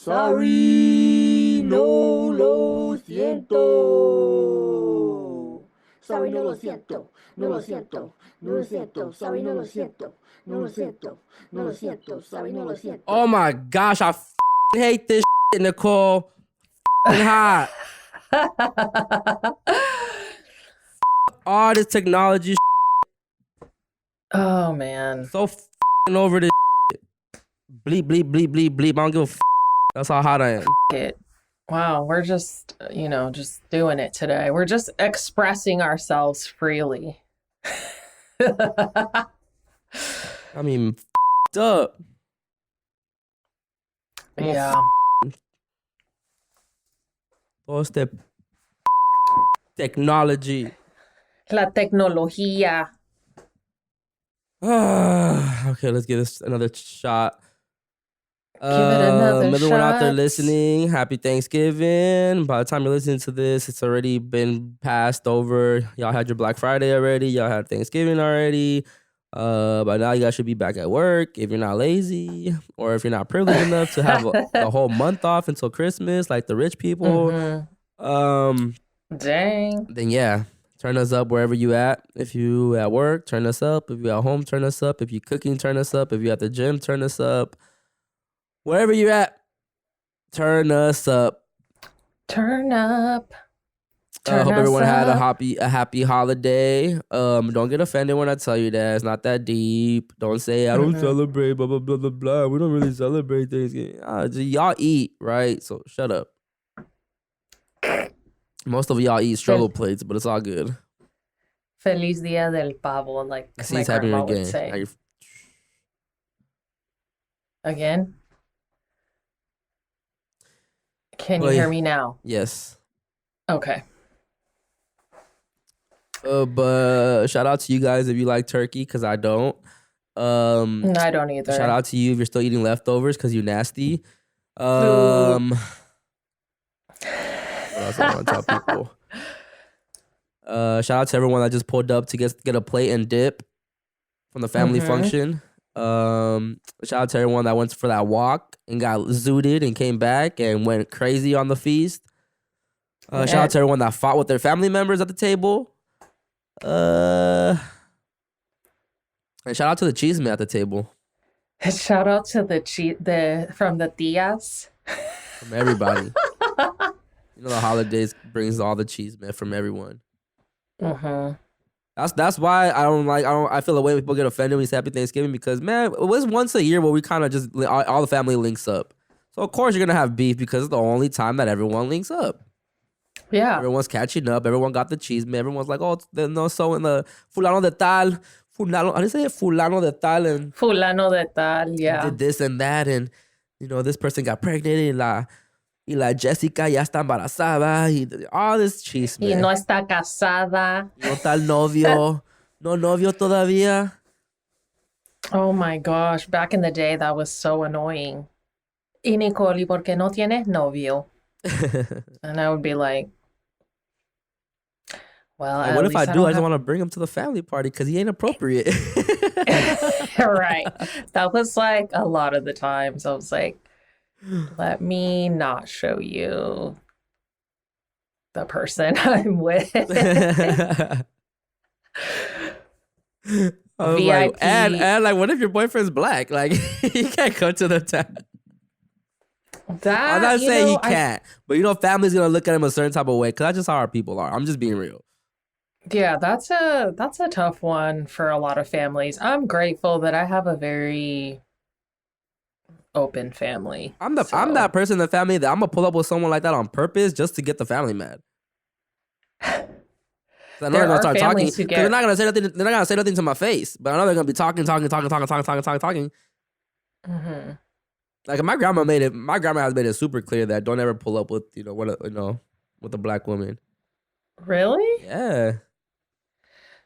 Sorry, no lo siento. Sorry, no lo siento. No lo siento. No lo siento. Sorry, no lo siento. No lo siento. No lo siento. Sorry, no lo siento. Oh my gosh, I hate this shit, Nicole. Hot. All this technology Oh man. so over this shit. Bleep, bleep, bleep, bleep, bleep. I don't give a That's how hot I am. It. Wow, we're just, just doing it today. We're just expressing ourselves freely. I mean, up. Yeah. What's the technology? La tecnología. Okay, let's give this another shot. Give it another everyone out there shot. listening, happy Thanksgiving. By the time you're listening to this, it's already been passed over. Y'all had your Black Friday already. Y'all had Thanksgiving already. By now you guys should be back at work if you're not lazy or if you're not privileged enough to have the whole month off until Christmas, like the rich people. Dang. Then yeah, turn us up wherever you at. If you at work, turn us up. If you at home, turn us up. If you cooking, turn us up. If you at the gym, turn us up. Wherever you're at, turn us up. Turn up. I hope everyone had a happy holiday. Don't get offended when I tell you that. It's not that deep. Don't say I don't celebrate, blah, blah, blah, blah, blah. We don't really celebrate Thanksgiving. Y'all eat, right? So shut up. Most of y'all eat struggle plates, but it's all good. Feliz Dia del Pavo, like my happening grandma again. would say. Again? Can you hear me now? Yes. Okay. But shout out to you guys if you like turkey, because I don't. I don't either. Shout out to you if you're still eating leftovers because you nasty. What else I want to tell people? Shout out to everyone that just pulled up to get a plate and dip from the family function. Shout out to everyone that went for that walk and got zooted and came back and went crazy on the feast. Shout out to everyone that fought with their family members at the table. And shout out to the cheeseman at the table. Shout out to from the tias. From everybody. You know the holidays brings all the cheeseman from everyone. That's why I feel the way people get offended when we say Happy Thanksgiving, because man, it was once a year where we kind of just all the family links up. So of course you're gonna have beef because it's the only time that everyone links up. Yeah, everyone's catching up. Everyone got the cheese, man. Everyone's like, oh, no, so in the fulano de tal, how do you say it? Fulano de tal and fulano de tal, yeah, did this and that, and this person got pregnant, y la Jessica ya está embarazada, all this cheese, man. Y no está casada. No está el novio, no novio todavía. Oh my gosh, back in the day, that was so annoying. Y Nicole, ¿y por qué no tienes novio? And I would be like, well, what if I do? I just want to bring him to the family party because he ain't appropriate. Right. That was like a lot of the times. I was like, let me not show you the person I'm with. VIP. And like, what if your boyfriend's black? Like, he can't come to the town. I'm not saying he can't, but family's gonna look at him a certain type of way because that's just how our people are. I'm just being real. Yeah, that's a tough one for a lot of families. I'm grateful that I have a very open family. I'm that person in the family that I'm gonna pull up with someone like that on purpose just to get the family mad. I know they're gonna start talking because they're not gonna say nothing. They're not gonna say nothing to my face, but I know they're gonna be talking. Mm-hmm. Like my grandma has made it super clear that don't ever pull up with with a black woman. Really? Yeah.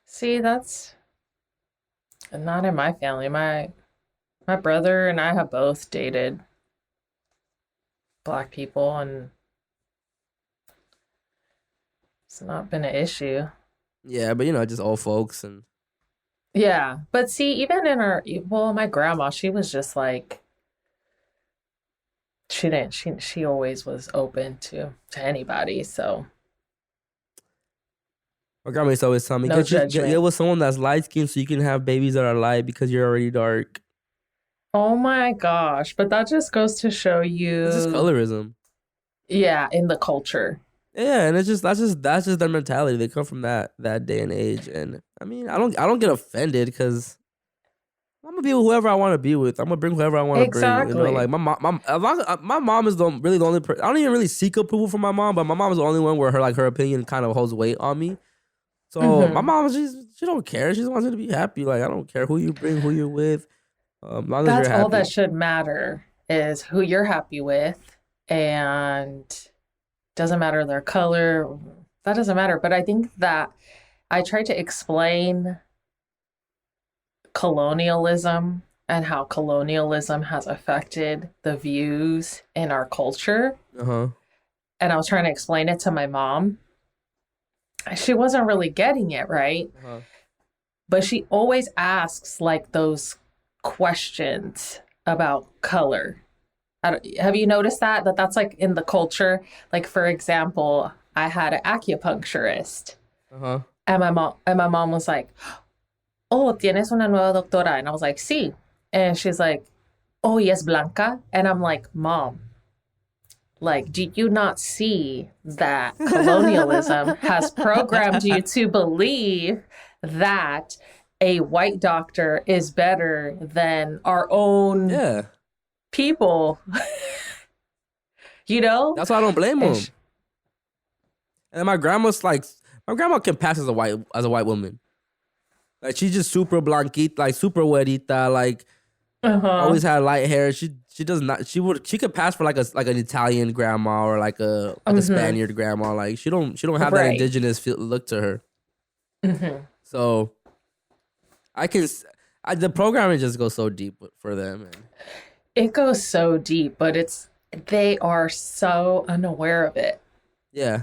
See, that's not in my family. My brother and I have both dated black people, and it's not been an issue. Yeah, but just old folks and. Yeah, but see, even in my grandma, she was just like, she didn't. She always was open to anybody. So My grandma used to always tell me, no get judgment. with someone that's light skinned so you can have babies that are light because you're already dark. Oh my gosh! But that just goes to show It's just you, colorism. yeah, in the culture. Yeah, and it's just that's just their mentality. They come from that day and age, and I mean, I don't get offended because I'm gonna be with whoever I want to be with. I'm gonna bring whoever I want to bring. You know, like Exactly. my mom is really the only person. I don't even really seek approval from my mom, but my mom is the only one where her opinion kind of holds weight on me. So my Hmm. mom, she don't care. She just wants you to be happy. Like I don't care who you bring, who you're with, as long as you're That's all that happy. should matter is who you're happy with, and doesn't matter their color. That doesn't matter. But I think that I tried to explain colonialism and how colonialism has affected the views in our culture. Uh huh. And I was trying to explain it to my mom. She wasn't really getting it, right? Uh huh. But she always asks like those questions about color. Have you noticed that? That's like in the culture. Like, for example, I had an acupuncturist, Uh huh. and my mom was like, "Oh, tienes una nueva doctora," and I was like, "Sí," and she's like, "Oh, y es blanca," and I'm like, "Mom, like, do you not see that colonialism has programmed you to believe that a white doctor is better than our own Yeah, people?" You know? that's why I don't blame And them. And my grandma can pass as a white woman. Like she's just super blanquita, like super güerita, like uh-huh. always had light hair. She does not. She could pass for like an Italian grandma or like a Mm-hmm. Spaniard grandma. Like she don't have that Right. indigenous look to her. Mm-hmm. So I can the programming just goes so deep for them. And It goes so deep, but they are so unaware of it. yeah,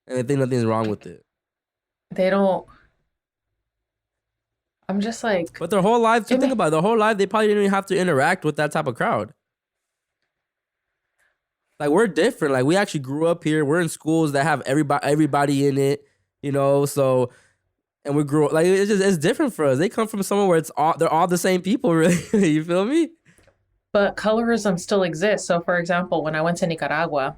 and they think nothing's wrong with it. They don't. I'm just like, But their whole life, to it think may, about it, their whole life, they probably didn't even have to interact with that type of crowd. Like we're different. Like we actually grew up here. We're in schools that have everybody in it. You know, so and we grew up like it's different for us. They come from somewhere where they're all the same people, really. You feel me? but colorism still exists. So, for example, when I went to Nicaragua,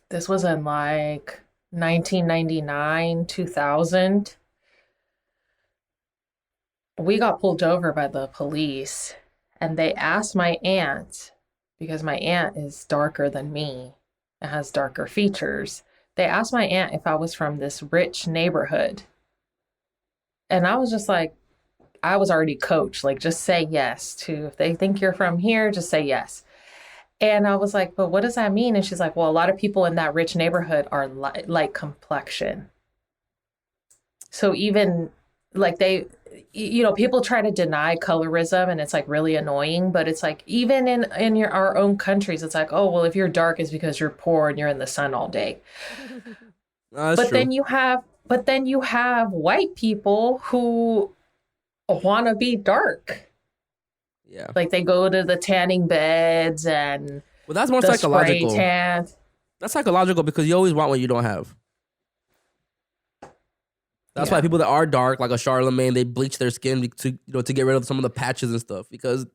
this was in like 1999, 2000. We got pulled over by the police, and they asked my aunt, because my aunt is darker than me and has darker features. They asked my aunt if I was from this rich neighborhood. And I was just like, I was already coached, like, just say yes to, if they think you're from here, just say yes. And I was like, but what does that mean? And she's like, well, a lot of people in that rich neighborhood are light complexion. So even like people try to deny colorism, and it's like really annoying, but it's like even in our own countries, it's like, oh, well, if you're dark it's because you're poor and you're in the sun all day. No, that's But true. then you have white people who want to be dark. Yeah. Like they go to the tanning beds and Well, that's more the spray psychological. tan. That's psychological because you always want what you don't have. That's why Yeah. people that are dark, like a Charlemagne, they bleach their skin to get rid of some of the patches and stuff. Because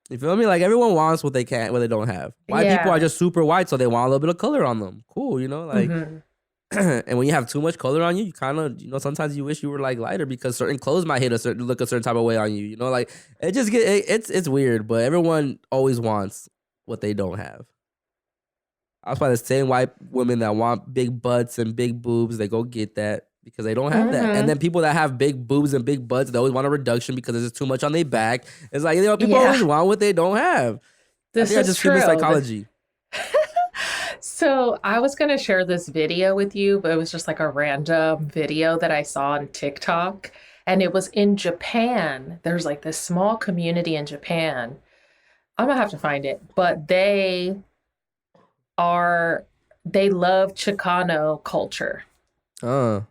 you feel me? Like everyone wants what they don't have. White people are Yeah. just super white, so they want a little bit of color on them. Cool, like. Hmm. And when you have too much color on you, you kind of sometimes you wish you were like lighter because certain clothes might look a certain type of way on you. Like it just it's weird, but everyone always wants what they don't have. That's why the same white women that want big butts and big boobs, they go get that because they don't have that. And Hmm. then people that have big boobs and big butts, they always want a reduction because there's just too much on their back. It's like, people Yeah. always want what they don't have. I This think I is just feel the true. psychology. So I was going to share this video with you, but it was just like a random video that I saw on TikTok. And it was in Japan. There's like this small community in Japan. I'm going to have to find it. But they love Chicano culture. Uh,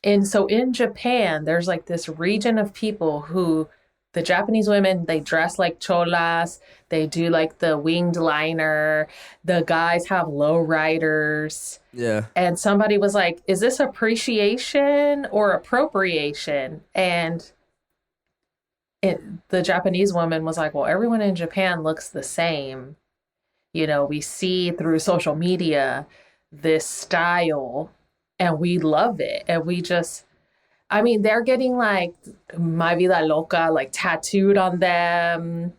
And so in Japan, there's like this region of people who the Japanese women, they dress like cholas. They do like the winged liner. The guys have low riders. Yeah. And somebody was like, is this appreciation or appropriation? And the Japanese woman was like, well, everyone in Japan looks the same. You know, we see through social media this style and we love it. And we just, I mean, they're getting like My Vida Loca like tattooed on them,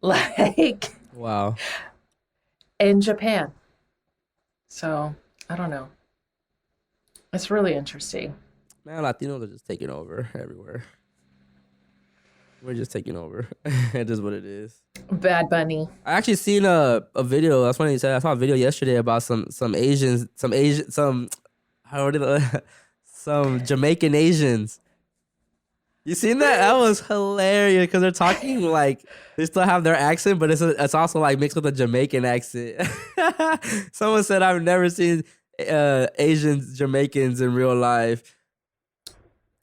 like Wow. in Japan. So I don't know. It's really interesting. Man, Latinos are just taking over everywhere. We're just taking over. It is what it is. Bad Bunny. I actually seen a video. That's funny you said. I saw a video yesterday about some Jamaican Asians. You seen that? That was hilarious because they're talking like they still have their accent, but it's also like mixed with a Jamaican accent. Someone said I've never seen Asians Jamaicans in real life.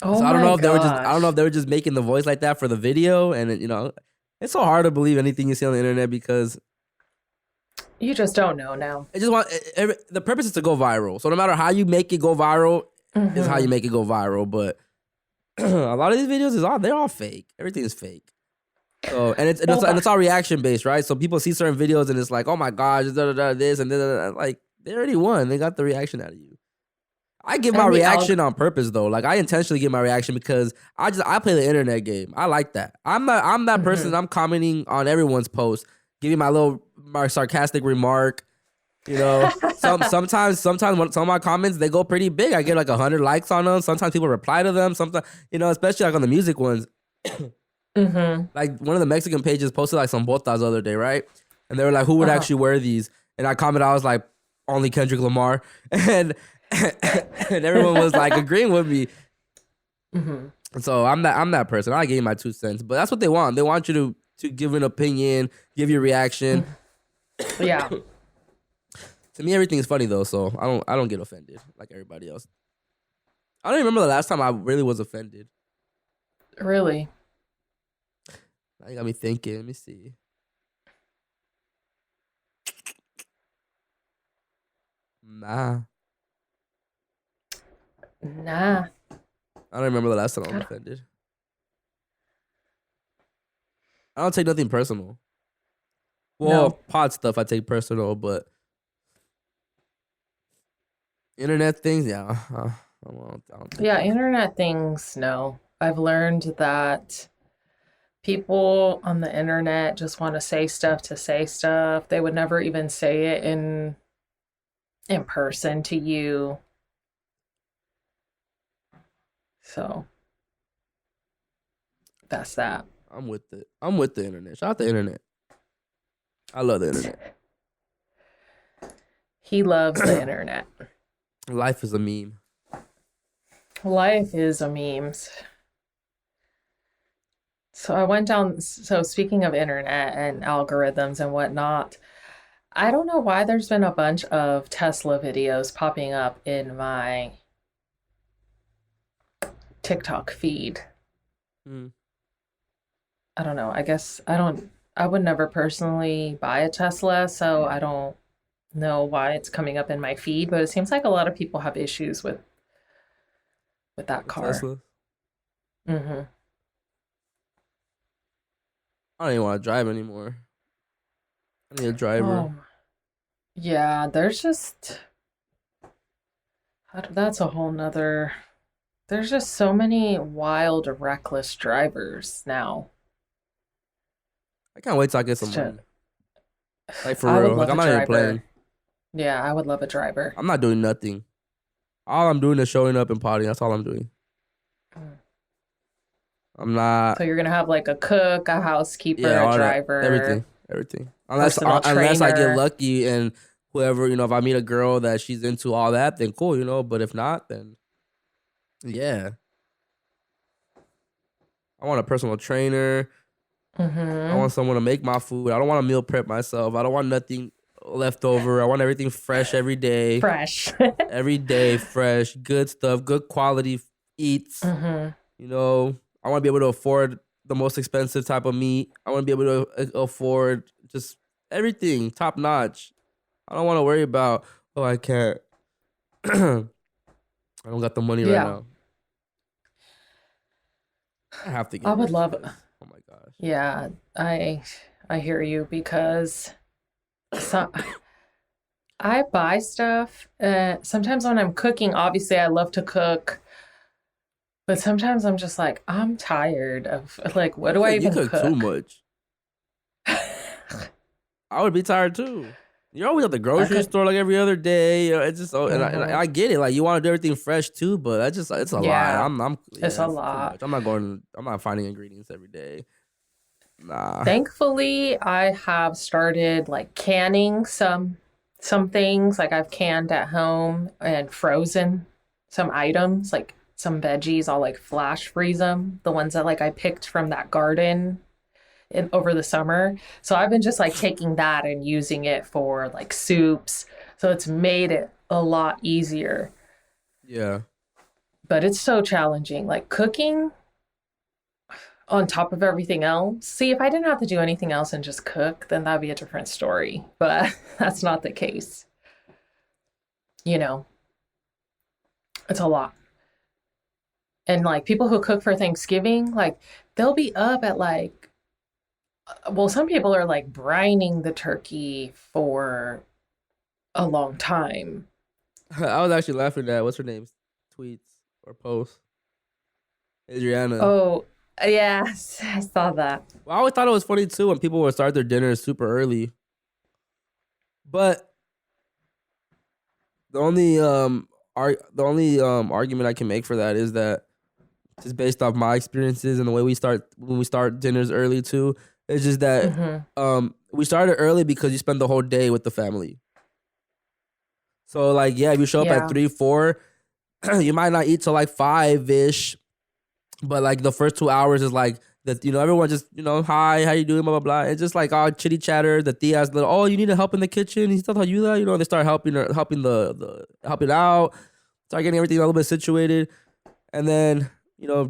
Oh So I don't my know if they were just gosh. they were just making the voice like that for the video, and it's so hard to believe anything you see on the internet because You just don't know now. it just the purpose is to go viral. So no matter how you make it go viral, is how you make it go viral. But a lot of these videos they're all fake. Everything is fake. So and it's all reaction based, right? So people see certain videos and it's like, oh my gosh, this and this, like they already won. They got the reaction out of you. I give my reaction on purpose though. Like I intentionally give my reaction because I play the internet game. I like that. I'm that person. I'm commenting on everyone's post, giving my sarcastic remark. Sometimes when some of my comments they go pretty big. I get like 100 likes on them. Sometimes people reply to them. Sometimes especially like on the music ones. Like one of the Mexican pages posted like some botas the other day, right? And they were like, who would actually wear these? And I commented, I was like, only Kendrick Lamar. And everyone was like agreeing with me. So I'm that person. I gave my 2 cents, but that's what they want. They want you to give an opinion, give your reaction. Yeah. To me, everything is funny though, so I don't get offended like everybody else. I don't even remember the last time I really was offended. Really? Now you got me thinking. Let me see. Nah. I don't remember the last time I was offended. I don't take nothing personal. Well, pod stuff I take personal, but internet things, yeah. I don't think Yeah, internet things, no. I've learned that people on the internet just want to say stuff to say stuff. They would never even say it in person to you. So that's that. I'm with it. I'm with the internet. Shout out the internet. I love the internet. He loves the internet. Life is a meme. Life is a memes. So I went down, so speaking of internet and algorithms and whatnot, I don't know why there's been a bunch of Tesla videos popping up in my TikTok feed. I don't know. I guess I would never personally buy a Tesla, so I don't know why it's coming up in my feed, but it seems like a lot of people have issues with that car. Tesla. I don't even want to drive anymore. I need a driver. Yeah, there's just that's a whole nother. There's just so many wild, reckless drivers now. I can't wait till I get some money. Like for I would real. Like love I'm a not even driver. playing. Yeah, I would love a driver. I'm not doing nothing. All I'm doing is showing up and partying. That's all I'm doing. I'm not. So you're gonna have like a cook, a housekeeper, all a that. driver, everything. Unless personal I get trainer. lucky and whoever, if I meet a girl that she's into all that, then cool, But if not, then yeah. I want a personal trainer. I want someone to make my food. I don't want to meal prep myself. I don't want nothing left over. I want everything fresh every day. Fresh. Every day, fresh, good stuff, good quality eats. I want to be able to afford the most expensive type of meat. I want to be able to afford just everything top notch. I don't want to worry about, oh, I can't. I don't got the money right Yeah. now. I have to get I would rich. love, 'Cause, oh my gosh. yeah, I hear you because so I buy stuff. Sometimes when I'm cooking, obviously I love to cook, but sometimes I'm just like, I'm tired of like, what do I You even cook too cook? much. I would be tired too. You're always at the I grocery could, store like every other day. It's just and hmm I get it. Like you want to do everything fresh too, but that's just it's a lot. Yeah, I'm it's yeah, a it's too lot. much. I'm not finding ingredients every day. Nah. Thankfully, I have started like canning some things. Like I've canned at home and frozen some items, like some veggies. I'll like flash freeze them, the ones that like I picked from that garden over the summer. So I've been just like taking that and using it for like soups. So it's made it a lot easier. Yeah. But it's so challenging. Like cooking on top of everything else. See, if I didn't have to do anything else and just cook, then that'd be a different story. But that's not the case. You know, it's a lot. And like people who cook for Thanksgiving, like they'll be up at like, well, some people are like brining the turkey for a long time. I was actually laughing at what's her name's tweets or posts. Adriana. Oh, yes, I saw that. Well, I always thought it was funny too when people would start their dinners super early. But the only argument I can make for that is that just based off my experiences and the way we start when we start dinners early too. It's just that Hmm. we started early because you spend the whole day with the family. So like yeah, if you show up at Yeah. 3, 4, you might not eat till like 5-ish. But like the first 2 hours is like that, everyone just, hi, how you doing, blah, blah, blah. It's just like all chitty chatter. The tia's little, oh, you need help in the kitchen. He still tell you that, they start helping her, helping helping out, start getting everything a little bit situated. And then,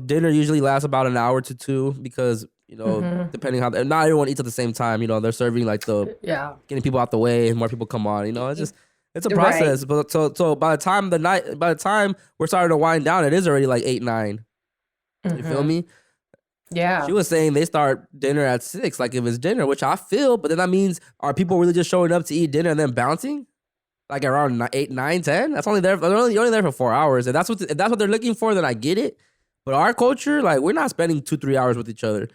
dinner usually lasts about an hour to two because, Hmm. depending how, not everyone eats at the same time. They're serving like Yeah. getting people out the way and more people come on, it's a Right. process. But so by the time we're starting to wind down, it is already like 8, 9. You feel Hmm. me? She Yeah. was saying they start dinner at 6, like if it's dinner, which I feel, but then that means are people really just showing up to eat dinner and then bouncing? Like around 8, 9, 10? That's only there. You're only there for 4 hours. If that's what they're looking for, then I get it. But our culture, like we're not spending 2, 3 hours with each other.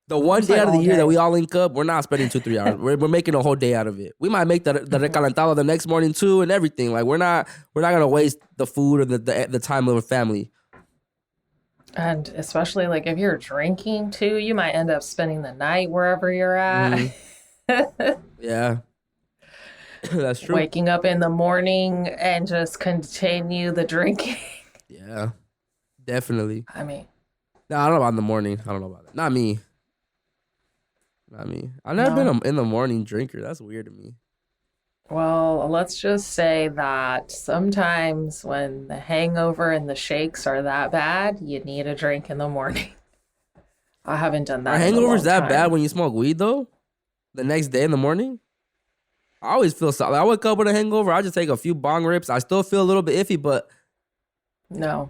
The one It's day like out of the all year that day. we all link up, we're not spending 2, 3 hours. We're making a whole day out of it. We might make the Hmm. recalentado the next morning too and everything. Like we're not gonna waste the food or the time of a family. And especially like if you're drinking too, you might end up spending the night wherever you're at. Hmm. Yeah, that's true. Waking up in the morning and just continue the drinking. Yeah, definitely. I mean, No, I don't know about in the morning. I don't know about that. Not me. Not me. I've never been no. in the morning drinker. That's weird to me. Well, let's just say that sometimes when the hangover and the shakes are that bad, you need a drink in the morning. I haven't done Are that in a hangovers long that bad time. when you smoke weed though? The next day in the morning? I always feel so. I wake up with a hangover. I just take a few bong rips. I still feel a little bit iffy, but No,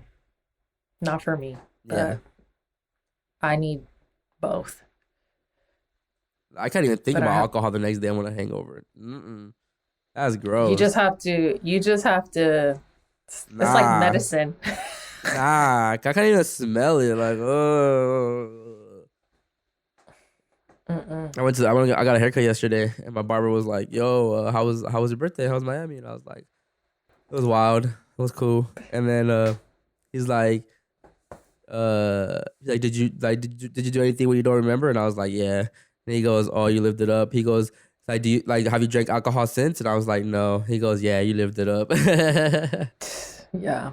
not for me. yeah, I need both. I can't even think But I about have alcohol the next day when a hangover. Mm-mm. That's you just gross. have to it's like Nah, medicine. nah. I can't even smell it. Like, oh. Mm-mm. I got a haircut yesterday, and my barber was like, "Yo, how was your birthday? How was Miami?" And I was like, "It was wild. It was cool." And then he's like, did you do anything when you don't remember?" And I was like, "Yeah." And he goes, "Oh, you lived it up." He goes, "Like, have you drank alcohol since?" And I was like, "No." He goes, "Yeah, you lived it up." Yeah.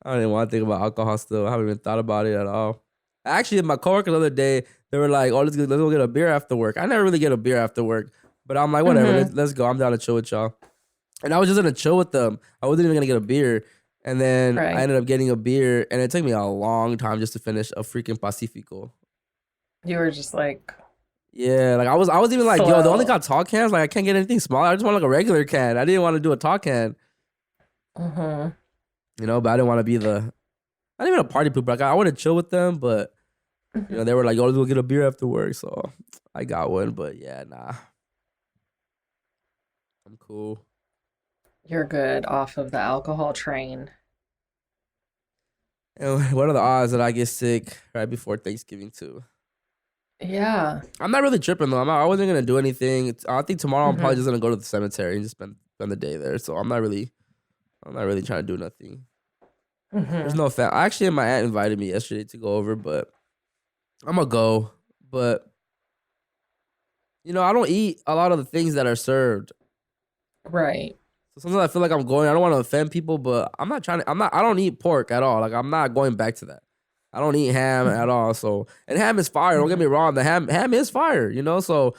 I don't even want to think about alcohol still. I haven't even thought about it at all. Actually, my coworker the other day, they were like, "Oh, let's go get a beer after work." I never really get a beer after work, but I'm like, whatever, Hmm. let's go. I'm down to chill with y'all. And I was just gonna chill with them. I wasn't even gonna get a beer. And then Right. I ended up getting a beer, and it took me a long time just to finish a freaking Pacifico. You were just like, Yeah, like I was even like, yo, they only slow. got tall cans. Like I can't get anything smaller. I just want like a regular can. I didn't want to do a tall can, Mm-hmm. you know. But I didn't want to be not even a party pooper. Like I want to chill with them, but you know they were like, yo, let's go get a beer after work. So I got one, but yeah, nah, I'm cool. You're good off of the alcohol train. And what are the odds that I get sick right before Thanksgiving too? Yeah. I'm not really tripping though. I wasn't gonna do anything. I think tomorrow I'm probably Mhm. just gonna go to the cemetery and just spend the day there. So I'm not really trying to do nothing. There's Mhm. no actually, my aunt invited me yesterday to go over, but I'm gonna go. But you know, I don't eat a lot of the things that are served. Right. So sometimes I feel like I'm going. I don't want to offend people, but I'm not trying to. I'm not. I don't eat pork at all. Like I'm not going back to that. I don't eat ham at all. So and ham is fire. Don't get me Mhm. wrong. The ham is fire. You know. So,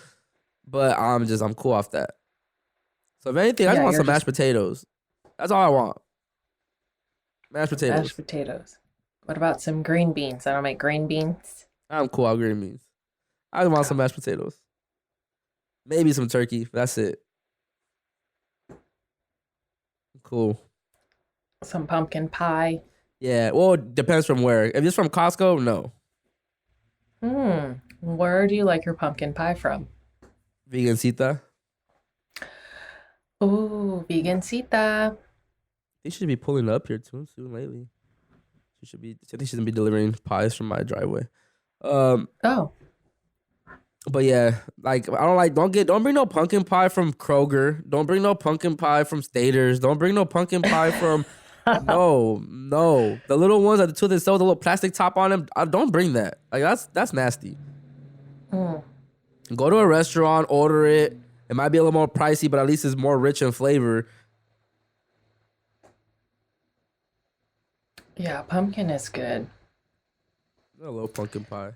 but I'm cool off that. So if anything, I just Yeah, want you're some mashed just potatoes. That's all I want. Mashed mashed potatoes. potatoes. What about some green beans? I don't make green beans. I'm cool on green beans. I just want some Oh, mashed potatoes. Maybe some turkey. That's it. Cool. some pumpkin pie. Yeah. Well, it depends from where. If it's from Costco, no. Where do you like your pumpkin pie from? Vegan Sita. Ooh, vegan Sita. They should be pulling up here too soon lately. I think she's gonna be delivering pies from my driveway. Um, Oh, but yeah, like I don't like. Don't bring no pumpkin pie from Kroger. Don't bring no pumpkin pie from Staters. Don't bring no pumpkin pie from no. The little ones at the two that sell the little plastic top on them. Don't bring that. Like that's nasty. Mm. Go to a restaurant, order it. It might be a little more pricey, but at least it's more rich in flavor. Yeah, pumpkin is good I love pumpkin pie.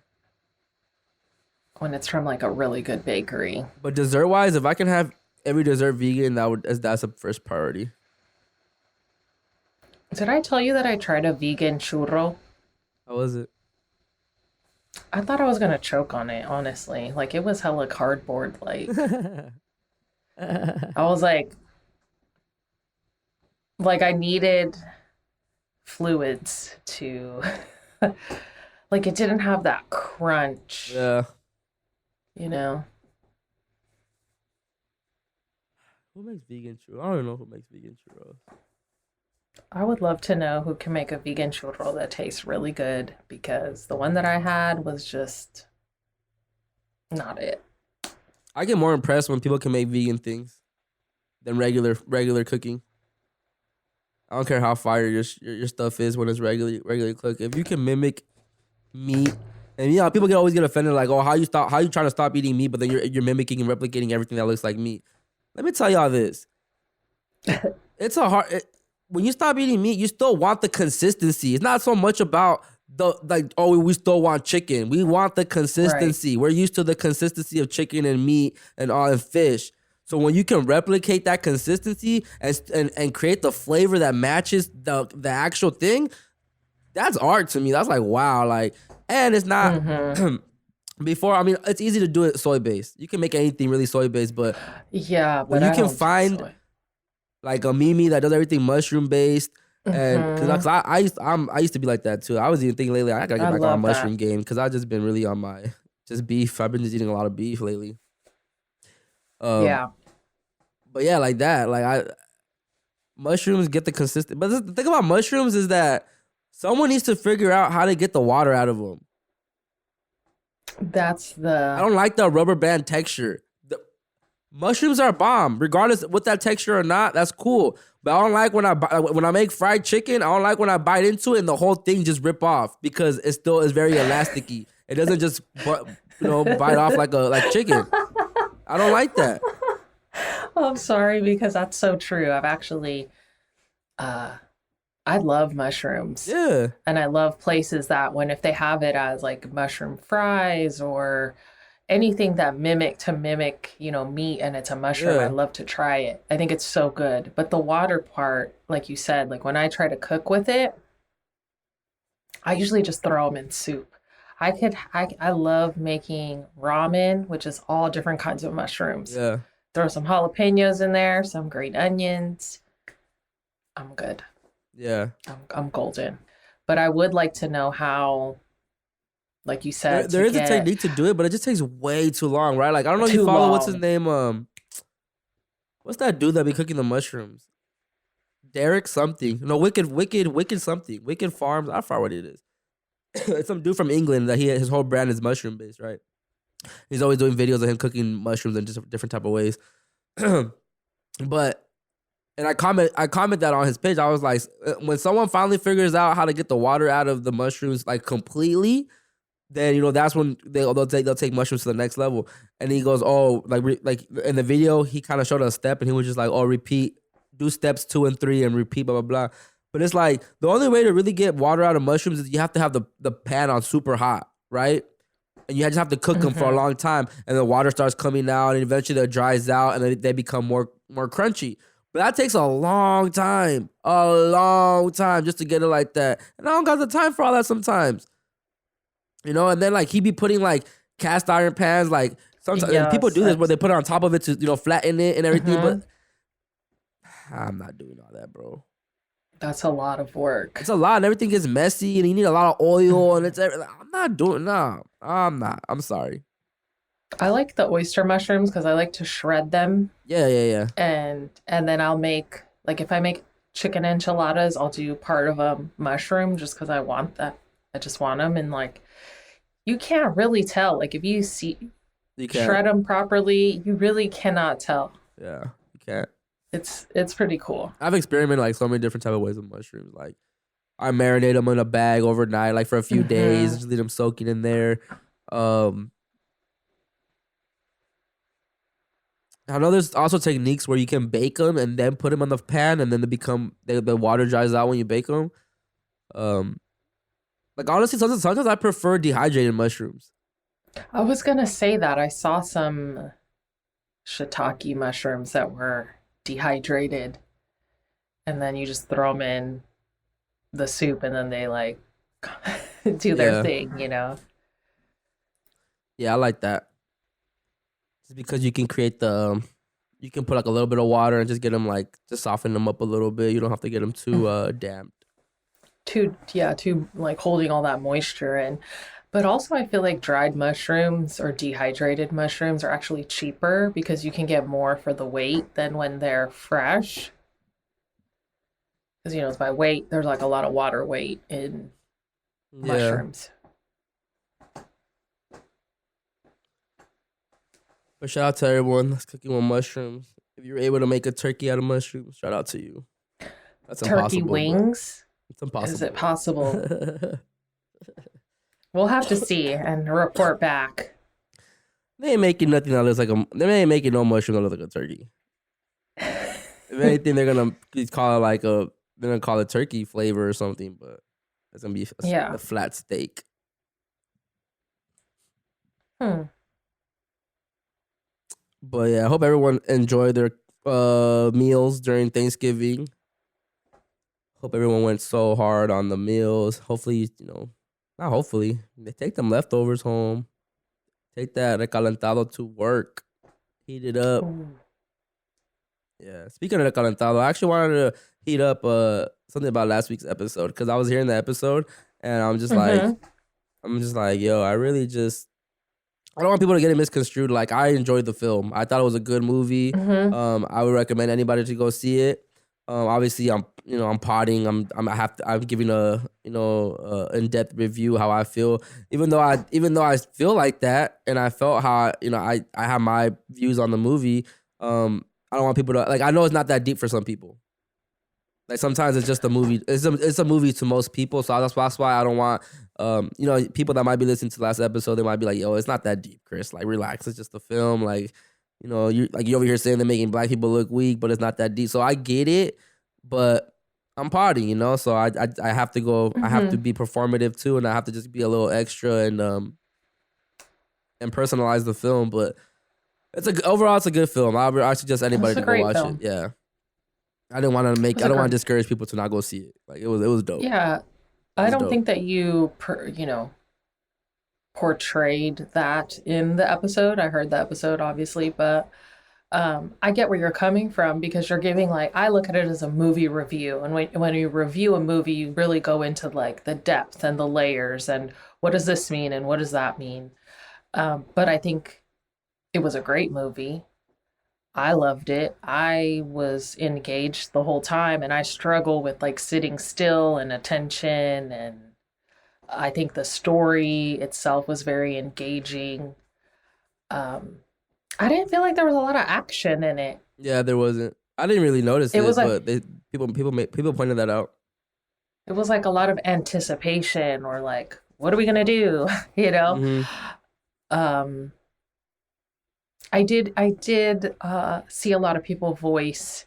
when it's from like a really good bakery. But dessert wise, if I can have every dessert vegan, that's a first priority. Did I tell you that I tried a vegan churro? How was it? I thought I was gonna choke on it, honestly. Like it was hella cardboard. Like I was like I needed fluids to like it didn't have that crunch, Yeah. you know? Who makes vegan churros? I don't even know who makes vegan churros. I would love to know who can make a vegan churro that tastes really good because the one that I had was just not it. I get more impressed when people can make vegan things than regular cooking. I don't care how fire your stuff is when it's regularly cooked. If you can mimic meat, and you know people always get offended like, oh, how you trying to stop eating meat, but then you're mimicking and replicating everything that looks like meat. Let me tell y'all this. It's a hard. When you stop eating meat, you still want the consistency. It's not so much about we still want chicken. We want the consistency. We're used to the consistency of chicken and meat and all and fish. So when you can replicate that consistency and create the flavor that matches the actual thing, that's art to me. That's like wow. Like, and it's not before. I mean, it's easy to do it soy based. You can make anything really soy based, but Yeah, when but you I can don't do find soy. like a Mimi that does everything mushroom based. And because I used to be like that too. I was even thinking lately I gotta get I back on love mushroom that. game because I just been really on my just beef. I've been just eating a lot of beef lately. Yeah. But yeah, like that. Mushrooms get the consistent. But the thing about mushrooms is that someone needs to figure out how to get the water out of them. That's I the don't like the rubber band texture. The mushrooms are bomb, regardless with that texture or not. That's cool. But I don't like when I make fried chicken. I don't like when I bite into it and the whole thing just rip off because it still is very elasticy. It doesn't just bite off like chicken. I don't like that. I'm sorry because that's so true. I've actually I love mushrooms. Yeah. And I love places that if they have it as like mushroom fries or anything that mimic, meat and it's a mushroom, I Yeah. love to try it. I think it's so good. But the water part, like you said, like when I try to cook with it, I usually just throw them in soup. I love making ramen, which is all different kinds of mushrooms. Yeah. Throw some jalapenos in there, some green onions. I'm good. Yeah. I'm golden. But I would like to know how, like you There, said, there to is a get technique to do it, but it just takes way too long, right? Like I don't know if you too follow what's his long. name. What's that dude that be cooking the mushrooms? Derek something. No, wicked something. Wicked Farms. I forgot what it is. It's some dude from England that his whole brand is mushroom based, right? He's always doing videos of him cooking mushrooms in just different type of ways. But and I comment that on his page. I was like, when someone finally figures out how to get the water out of the mushrooms like completely, then that's when they'll take mushrooms to the next level. And he goes, oh, like in the video, he kind of showed a step, and he was just like, oh, repeat, do steps 2 and 3, and repeat, blah blah blah. But it's like the only way to really get water out of mushrooms is you have to have the pan on super hot, right? And you just have to cook them for a Mhm. long time, and the water starts coming out, and eventually it dries out, and then they become more crunchy. But that takes a long time, just to get it like that. And I don't got the time for all that sometimes. And then like he be putting like cast iron pans, like sometimes, and people Yes, do this where that's they put it on top of it to flatten it and everything. mhm. But I'm not doing all that, bro. That's a lot of work. It's a lot, and everything gets messy, and you need a lot of oil, and it's everything. I'm not doing no. I'm not. I'm sorry. I like the oyster mushrooms because I like to shred them Yeah. and then I'll make like if I make chicken enchiladas, I'll do part of a mushroom just because I want that. I just want them and like you can't really tell. Like if you see You can't. shred them properly, you really cannot tell. Yeah, you can't. It's pretty cool. I've experimented like so many different type of ways with mushrooms. Like I marinate them in a bag overnight, like for a few days, just leave them soaking in there. I know there's also techniques where you can bake them and then put them on the pan, and then the water dries out when you bake them. Like honestly, sometimes I prefer dehydrated mushrooms. I was gonna say that I saw some shiitake mushrooms that were dehydrated and then you just throw them in the soup and then they like do their Yeah, thing. yeah, I like that. Just because you can create you can put like a little bit of water and just get them like just soften them up a little bit. You don't have to get them too damp. Too like holding all that moisture in. But also I feel like dried mushrooms or dehydrated mushrooms are actually cheaper because you can get more for the weight than when they're fresh. Because it's by weight, there's like a lot of water weight in Yeah. mushrooms. But shout out to everyone that's cooking with mushrooms. If you're able to make a turkey out of mushrooms, shout out to you. That's Turkey impossible. wings? It's impossible. Is it possible? We'll have to see and report back. They ain't making nothing that looks like they ain't making no mushroom that looks like a turkey. If anything, they're gonna call it they're gonna call it turkey flavor or something, but it's gonna be Yeah. a flat steak. But yeah, I hope everyone enjoyed their meals during Thanksgiving. Hope everyone went so hard on the meals. Hopefully, not hopefully, they take them leftovers home. Take that recalentado to work. Heat it up. Ooh. Yeah. Speaking of recalentado, I actually wanted to heat up something about last week's episode because I was hearing the episode and I'm just like, yo, I don't want people to get it misconstrued. Like I enjoyed the film. I thought it was a good movie. I would recommend anybody to go see it. Obviously, I'm potting. I'm giving a in-depth review how I feel. Even though I feel like that, and I felt how I have my views on the movie. I don't want people to like. I know it's not that deep for some people. Like sometimes it's just a movie. It's a movie to most people. So that's why I don't want people that might be listening to the last episode. They might be like, yo, it's not that deep, Chris. Like relax. It's just a film. Like. You over here saying they're making black people look weak, but it's not that deep. So I get it, but I'm partying, So I have to go. I have to be performative too, and I have to just be a little extra and and personalize the film. But overall it's a good film. I suggest anybody It's a to go great watch film. it. Yeah, I didn't want to It's I a don't want great. to discourage people to not go see it. Like it was dope. Yeah, It I was don't dope. think that portrayed that in the episode. I heard the episode obviously, but I get where you're coming from because you're giving like I look at it as a movie review, and when you review a movie, you really go into like the depth and the layers and what does this mean and what does that mean. But I think it was a great movie. I loved it. I was engaged the whole time, and I struggle with like sitting still and attention. And I think the story itself was very engaging. Um, I didn't feel like there was a lot of action in it. Yeah, there wasn't. I didn't really notice It was it, like but people pointed that out. it was like a lot of anticipation or like, what are we gonna do? You know? Hmm. Um, I did see a lot of people voice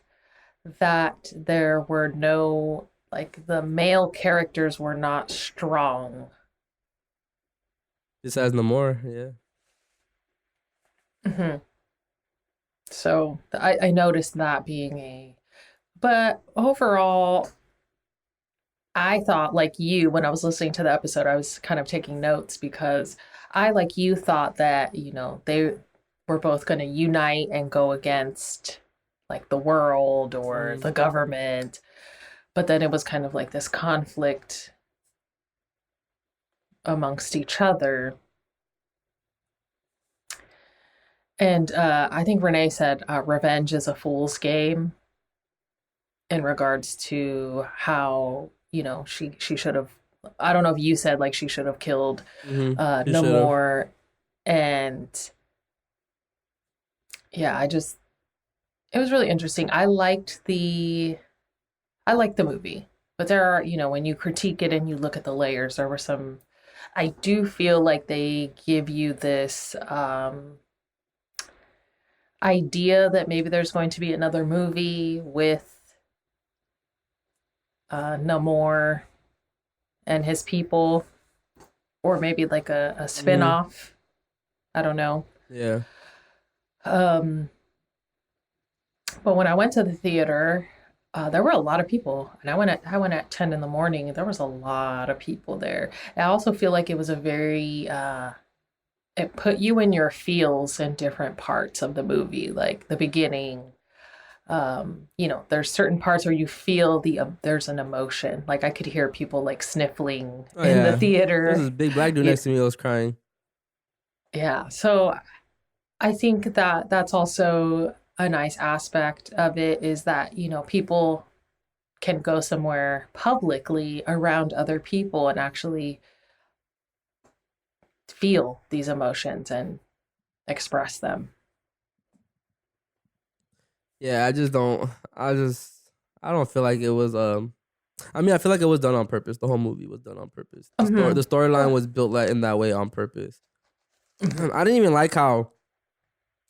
that there were no like the male characters were not strong. Besides no more, yeah. Hmm. So I noticed that being but overall, I thought like you when I was listening to the episode, I was kind of taking notes because I like you thought that, they were both going to unite and go against like the world or Mm. the government. But then it was kind of like this conflict amongst each other. And I think Renee said revenge is a fool's game in regards to how, she should have, I don't know if you said like she should have killed You should have. Namor. And yeah, it was really interesting. I liked the movie, but there are, when you critique it and you look at the layers, there were some, I do feel like they give you this idea that maybe there's going to be another movie with Namor and his people, or maybe like a Hmm. spin-off. I don't know. Yeah. Um, but when I went to the theater, there were a lot of people, and I went at 10 in the morning, and there was a lot of people there. I also feel like it was a very it put you in your feels in different parts of the movie, like the beginning. There's certain parts where you feel there's an emotion. Like I could hear people like sniffling Oh in the yeah. There's theater. this big black dude Yeah, next to me that was crying. yeah. So I think that that's also a nice aspect of it is that, people can go somewhere publicly around other people and actually feel these emotions and express them. Yeah, I don't feel like it was I mean, I feel like it was done on purpose. The whole movie was done on purpose. Hmm. The storyline was built like in that way on purpose. I didn't even like how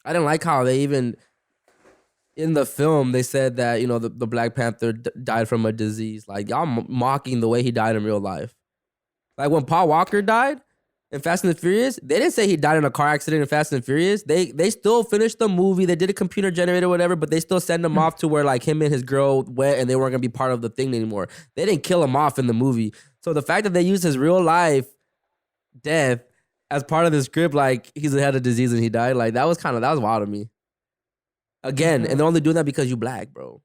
I didn't like how they even in the film they said that the Black Panther died from a disease. Like y'all mocking the way he died in real life. Like when Paul Walker died in Fast and the Furious, they didn't say he died in a car accident in Fast and the Furious. They still finished the movie. They did a computer generator, whatever, but they still send him off to where like him and his girl went and they weren't gonna be part of the thing anymore. They didn't kill him off in the movie. So the fact that they used his real life death as part of the script, like he's had a disease and he died, like that was wild to me. Again, and Hmm. they're only doing that because you black, bro.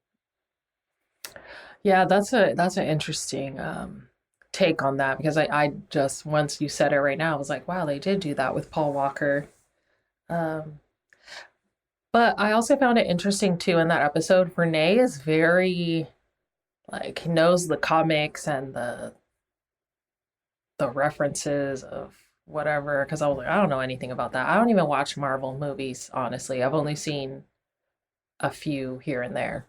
Yeah, that's an interesting take on that because I just once you said it right now, I was like, wow, they did do that with Paul Walker. Um, but I also found it interesting too in that episode. Renee is very like knows the comics and the references of whatever because I was like, I don't know anything about that. I don't even watch Marvel movies, honestly. I've only seen a few here and there.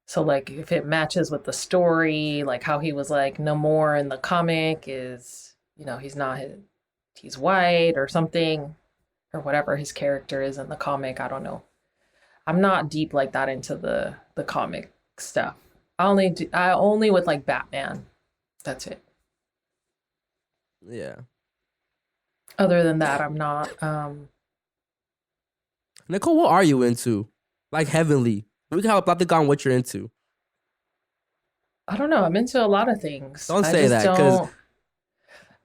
So like if it matches with the story, like how he was like no more in the comic is, he's not he's white or something or whatever his character is in the comic. I don't know. I'm not deep like that into the comic stuff. I only with like Batman. That's it. Yeah. Other than that, I'm not. Nicole, what are you into? Like heavenly. We can have a Plática on what you're into. I don't know. I'm into a lot of things. Don't I say just that, because don't.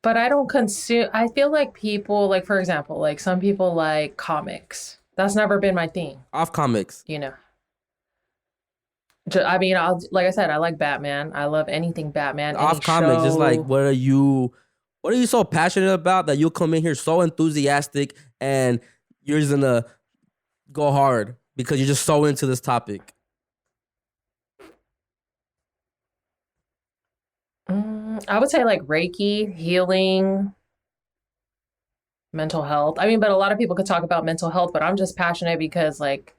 But I don't consume. I feel like people, like for example, like some people like comics. That's never been my thing. off comics. You know. I mean, like I said, I like Batman. I love anything Batman, any Off comics, just like show. what are you so passionate about that you'll come in here so enthusiastic and you're just gonna go hard because you're just so into this topic? I would say like Reiki, healing, mental health. I mean, but a lot of people could talk about mental health, but I'm just passionate because like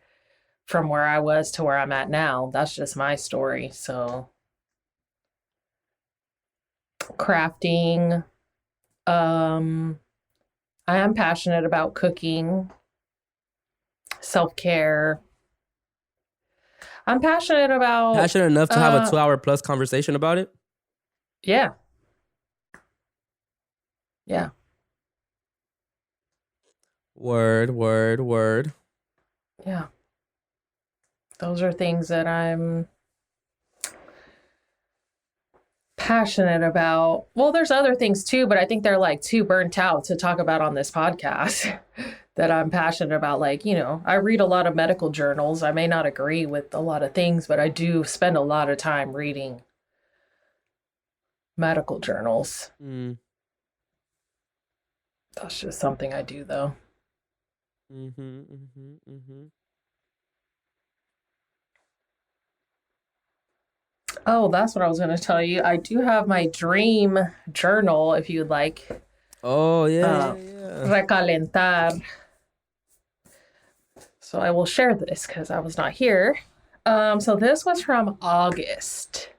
from where I was to where I'm at now, that's just my story. So crafting, I am passionate about cooking, self-care. I'm passionate about Passionate enough to have a 2 hour plus conversation about it? yeah. Yeah. Word, word, word. Yeah. Those are things that I'm passionate about. Well, there's other things too, but I think they're like too burnt out to talk about on this podcast that I'm passionate about. Like, you know, I read a lot of medical journals. I may not agree with a lot of things, but I do spend a lot of time reading medical journals. That's just something I do though. Oh, that's what I was going to tell you. I do have my dream journal if you'd like. Oh, yeah. Recalentar. So I will share this because I was not here. So this was from August.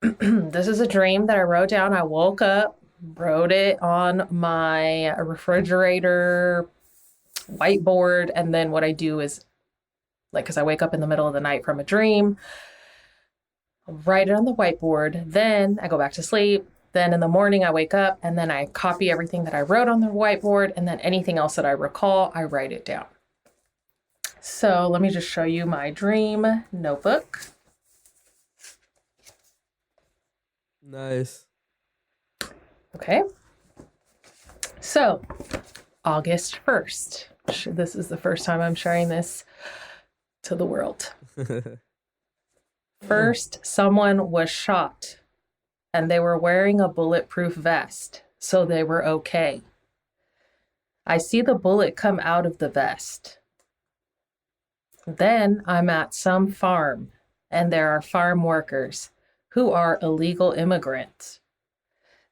This is a dream that I wrote down. I woke up, wrote it on my refrigerator whiteboard, and then what I do is, like, because I wake up in the middle of the night from a dream, I'll write it on the whiteboard, then I go back to sleep. Then in the morning, I wake up and then I copy everything that I wrote on the whiteboard, and then anything else that I recall, I write it down. So let me just show you my dream notebook. Nice. Okay. So August 1st. This is the first time I'm sharing this to the world. First, someone was shot and they were wearing a bulletproof vest, so they were okay. I see the bullet come out of the vest. Then I'm at some farm and there are farm workers who are illegal immigrants.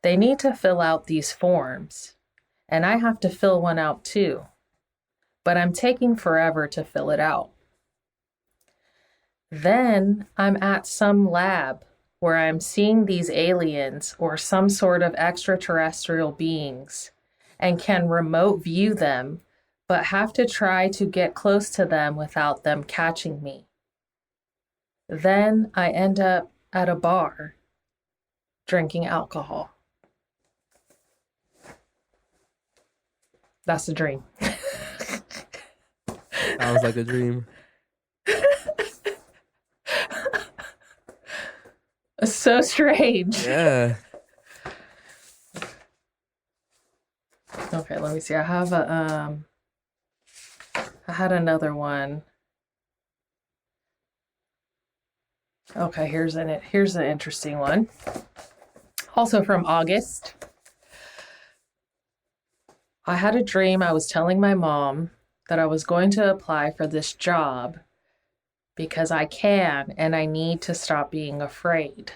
They need to fill out these forms, and I have to fill one out too, but I'm taking forever to fill it out. Then I'm at some lab where I'm seeing these aliens or some sort of extraterrestrial beings and can remote view them, but have to try to get close to them without them catching me. Then I end up at a bar drinking alcohol. That's a dream. Sounds like a dream. So strange. Yeah. Okay, let me see. I have a I had another one. Okay, here's an interesting one. Also from August. I had a dream. I was telling my mom that I was going to apply for this job because I can and I need to stop being afraid.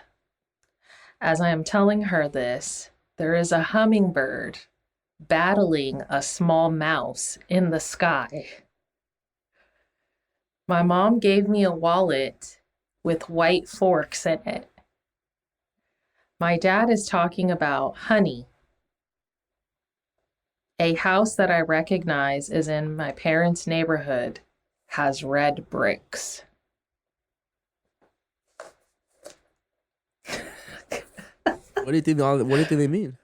As I am telling her this, there is a hummingbird battling a small mouse in the sky. My mom gave me a wallet with white forks in it. My dad is talking about honey. A house that I recognize is in my parents' neighborhood has red bricks. What do you think they mean?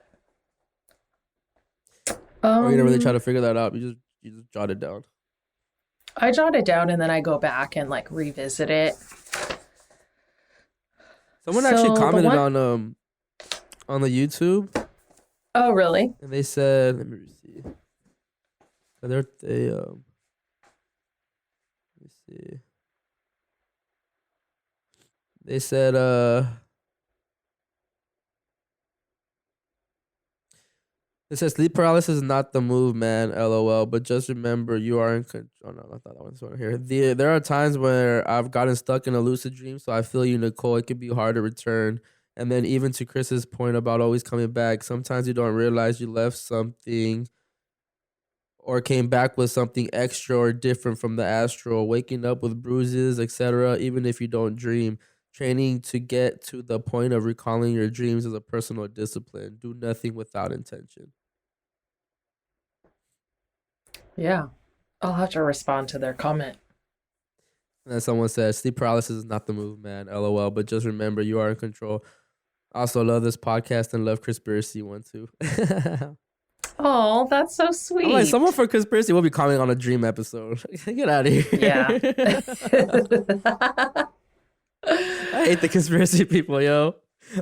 Or you didn't really try to Um, figure that out. You just jot it down. I jot it down and then I go back and like revisit it. Someone actually So the commented one, on the YouTube, oh, really? and they said, let me see. Let me see. They said it says sleep paralysis is not the move, man. LOL. But just remember, you are in control. Oh no, not that one here. There are times where I've gotten stuck in a lucid dream, so I feel you, Nicole. It can be hard to return. And then even to Chris's point about always coming back, sometimes you don't realize you left something or came back with something extra or different from the astral, waking up with bruises, etc., even if you don't dream. Training to get to the point of recalling your dreams is a personal discipline. Do nothing without intention. Yeah. I'll have to respond to their comment. And then someone says, sleep paralysis is not the move, man. LOL. But just remember, you are in control. Also, love this podcast and love Conspiracy one too. Oh, that's so I'm like, someone sweet. for Conspiracy will be commenting on a dream episode. Get out of Yeah. here. I hate the conspiracy people, yo.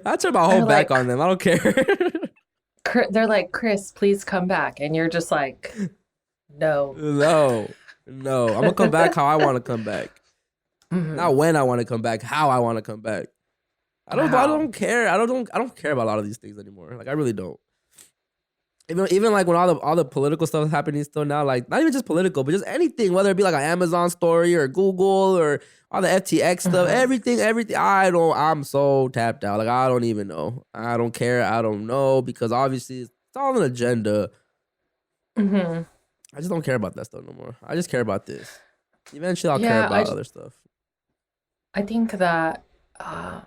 I turn my whole They're back like, on them. I don't care. they're like, Chris, please come back. And you're just like, no. No. I'm gonna come back how I want to come back. Mhm. Not when I want to come back, how I want to come back. I Wow. don't care. I don't care about a lot of these things anymore. Like I really don't. Even like when all the political stuff is happening still now, like not even just political, but just anything, whether it be like an Amazon story or Google or all the FTX stuff, Mhm. everything. I'm so tapped out. Like I don't even know. I don't care. I don't know because obviously it's all an agenda. Mhm. I just don't care about that stuff no more. I just care about this. Eventually I'll care Yeah, about other stuff. I think that uh,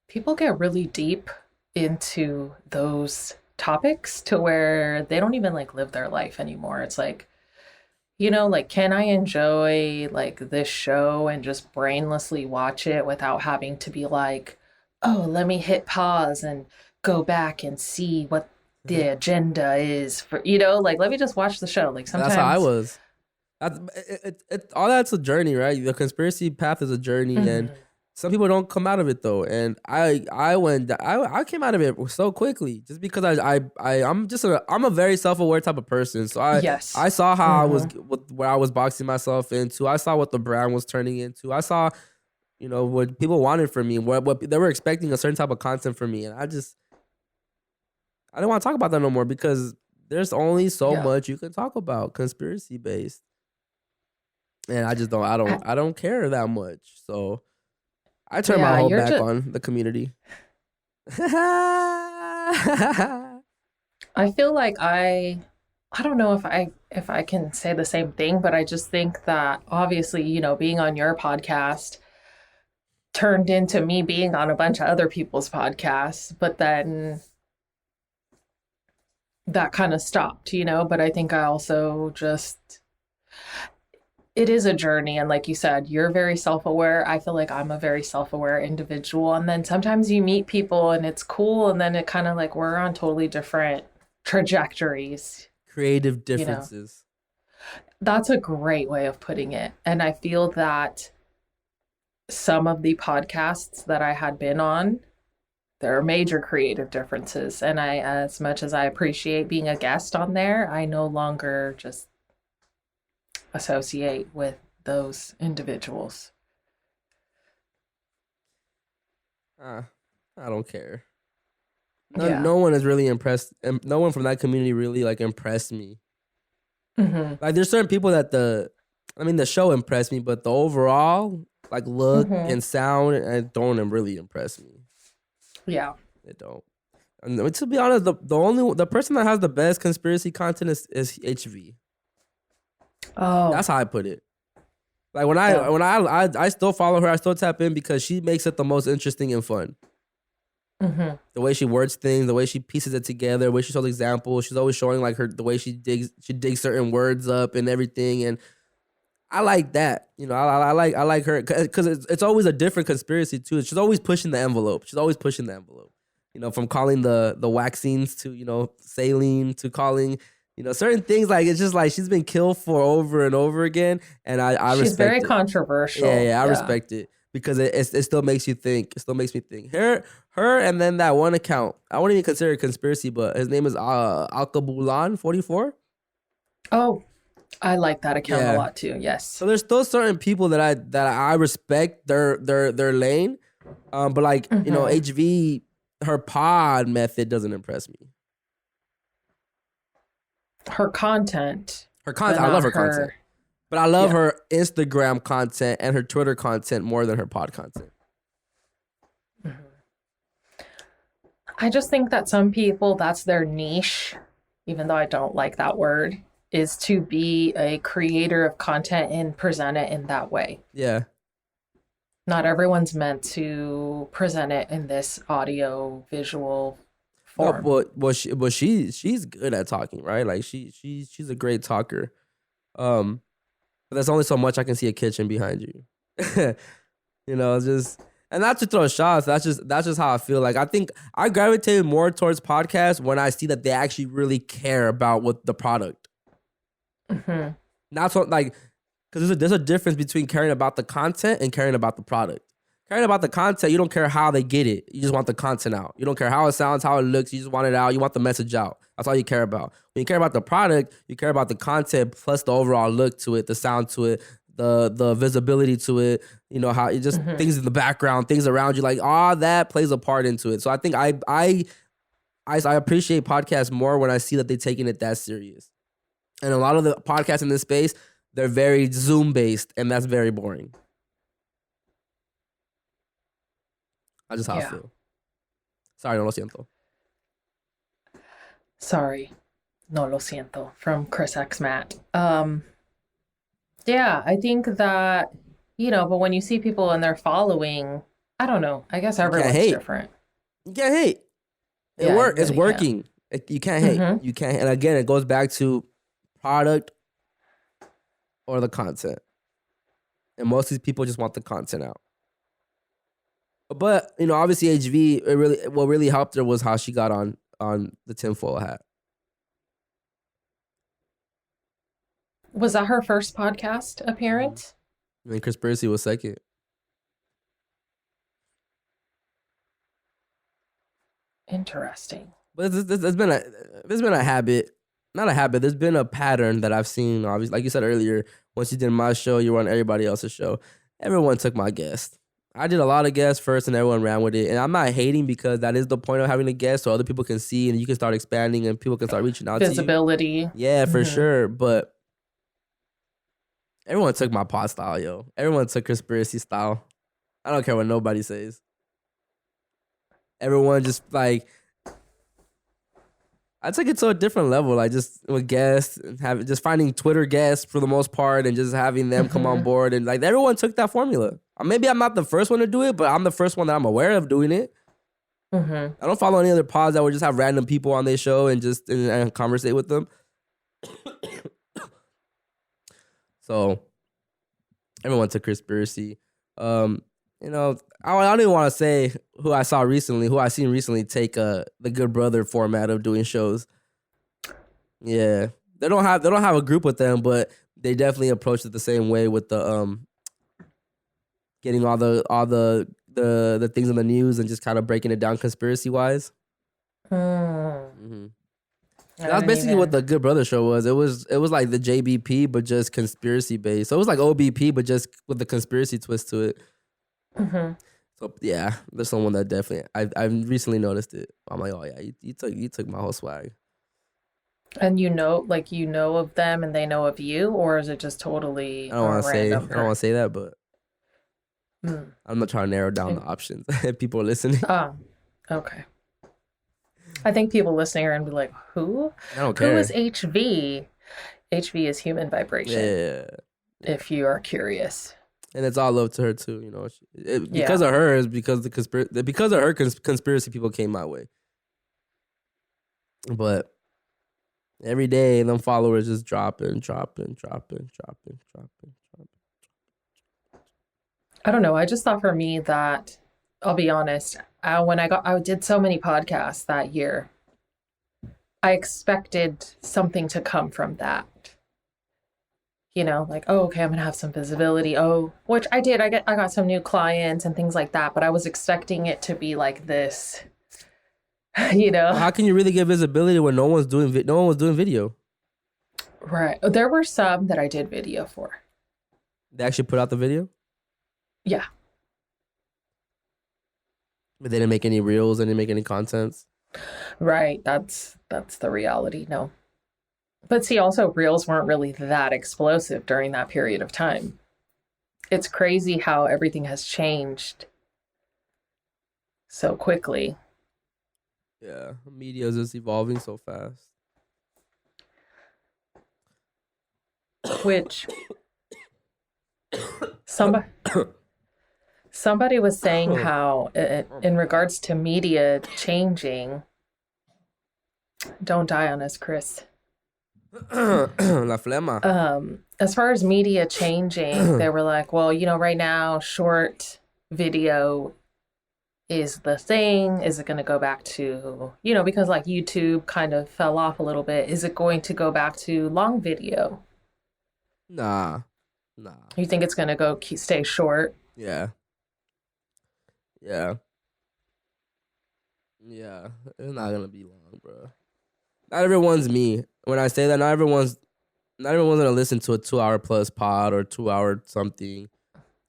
people get really deep into those topics to where they don't even like live their life anymore. It's like, like, can I enjoy like this show and just brainlessly watch it without having to be like, oh, let me hit pause and go back and see what the agenda is for, like, let me just watch the show. Like That's how I sometimes, was. All that's a journey, right? The conspiracy path is a journey, and Mhm. some people don't come out of it though. And I came out of it so quickly just because I'm a very self aware type of person. So Yes. I saw how I was Hmm. where I was boxing myself into. I saw what the brand was turning into. I saw what people wanted from me, what they were expecting a certain type of content from me, and I don't want to talk about that no more because there's only so Yeah. much you can talk about conspiracy based. And I just don't I- I don't care that much. So I turn my yeah, whole you're back just, on the community. I I feel like I don't know if I can say the same thing, but I just think that obviously, being on your podcast turned into me being on a bunch of other people's podcasts, but then that kind of stopped. But I think I also just it is a journey, and like you said, you're very self-aware. I feel like I'm a very self-aware individual, and then sometimes you meet people and it's cool, and then it kind of like we're on totally different trajectories, creative you know. differences. That's a great way of putting it. And I feel that some of the podcasts that I had been on, there are major creative differences. And as much as I appreciate being a guest on there, I no longer just associate with those individuals. I don't care. Yeah. No one is really impressed. And no one from that community really like impressed me. Mm-hmm. Like there's certain people that the show impressed me, but the overall like look Mm-hmm. and sound and don't really impress me. Yeah. They don't. And to be honest, the person that has the best conspiracy content is HV. Oh, That's how I put it. Like yeah. I still follow her, I still tap in because she makes it the most interesting and fun. Mm-hmm. The way she words things, the way she pieces it together, the way she shows examples. She's always showing like the way she digs certain words up and everything. And I like that. I like her because it's always a different conspiracy too. She's always pushing the envelope. She's always pushing the envelope. From calling the vaccines to saline to calling You know, certain things like it's just like she's been killed for over and over again, and I She's respect very it. controversial. Yeah, I respect it because it still makes you think. It still makes me think. Her, and then that one account. I wouldn't even consider it conspiracy, but his name is Alkabulan 44. Oh, I like that account Yeah. a lot too. Yes. So there's still certain people that I respect their lane, but like you know HV, her pod method doesn't impress me. Her content. I love her content, but I love her Instagram content and her Twitter content more than her pod content. I just think that some people, that's their niche, even though I don't like that word, is to be a creator of content and present it in that way. Yeah. Not everyone's meant to present it in this audio visual form. She's good at talking, right? Like she's a great talker. But there's only so much I can see a kitchen behind you. You know, it's just, and not to throw shots. That's just how I feel. Like I think I gravitate more towards podcasts when I see that they actually really care about what the product. Not so like, because there's a difference between caring about the content and caring about the product. Caring about the content, you don't care how they get it. You just want the content out. You don't care how it sounds, how it looks. You just want it out. You want the message out. That's all you care about. When you care about the product, you care about the content plus the overall look to it, the sound to it, the visibility to it. You know, how it just things in the background, things around you, like all that plays a part into it. So I think I appreciate podcasts more when I see that they're taking it that serious. And a lot of the podcasts in this space, they're very Zoom based, and that's very boring. That's just how I feel. Sorry, no lo siento. Sorry, no lo siento from Chris X Matt. Yeah, I think that, you know, but when you see people and they're following, I don't know. I guess everyone's different. You can't hate. It's working. You can't hate. You can't. And again, it goes back to product or the content. And most of these people just want the content out. But, you know, obviously HV, what really helped her was how she got on the tinfoil hat. Was that her first podcast appearance? I mean, Conspiracy was second. Interesting. But there's been a habit. Not a habit. There's been a pattern that I've seen. Obviously, like you said earlier, once you did my show, you were on everybody else's show. Everyone took my guest. I did a lot of guests first, and everyone ran with it. And I'm not hating because that is the point of having a guest, so other people can see and you can start expanding and people can start reaching out to you. Visibility. Yeah, for sure. But everyone took my pod style, yo. Everyone took Conspiracy style. I don't care what nobody says. Everyone just like, I took it to a different level, like just with guests and just finding Twitter guests for the most part and just having them come on board, and like everyone took that formula. Maybe I'm not the first one to do it, but I'm the first one that I'm aware of doing it. I don't follow any other pods that would just have random people on their show and just and conversate with them. So everyone took Conspiracy. You know, I don't even want to say who I seen recently take the Good Brother format of doing shows. Yeah, they don't have a group with them, but they definitely approached it the same way with the getting all the things in the news and just kind of breaking it down conspiracy wise. That's basically what the Good Brother show was. It was like the JBP but just conspiracy based. So it was like OBP but just with the conspiracy twist to it. So yeah, there's someone that definitely I've recently noticed it. I'm like, oh yeah, you took my whole swag. And you know of them and they know of you, or is it just totally I don't want to say that, but I'm not trying to narrow down the options. People are listening. Oh, okay. I think people listening are gonna be like, who? I don't care. Who is HV? HV is human vibration. Yeah. If you are curious. And it's all love to her too, you know. Because of her is because because of her conspiracy people came my way. But every day them followers just dropping. I don't know. I just thought for me that, I'll be honest, when I did so many podcasts that year, I expected something to come from that. You know, like, oh, okay, I'm gonna have some visibility. Oh, which I did. I got some new clients and things like that, but I was expecting it to be like this, you know. Well, how can you really get visibility when no one was doing video? Right. There were some that I did video for. They actually put out the video, Yeah. but they didn't make any reels. They didn't make any contents. Right. That's the reality. No. But see, also reels weren't really that explosive during that period of time. It's crazy how everything has changed so quickly. Yeah, media is just evolving so fast. Which somebody was saying how in regards to media changing, don't die on us, Chris. La flema. As far as media changing, they were like, well, you know, right now short video is the thing. Is it going to go back to, you know, because like YouTube kind of fell off a little bit. Is it going to go back to long video? Nah. You think it's going to stay short? Yeah. It's not gonna be long, bro. Not everyone's me. When I say that, not everyone's gonna listen to a 2-hour plus pod or 2-hour something.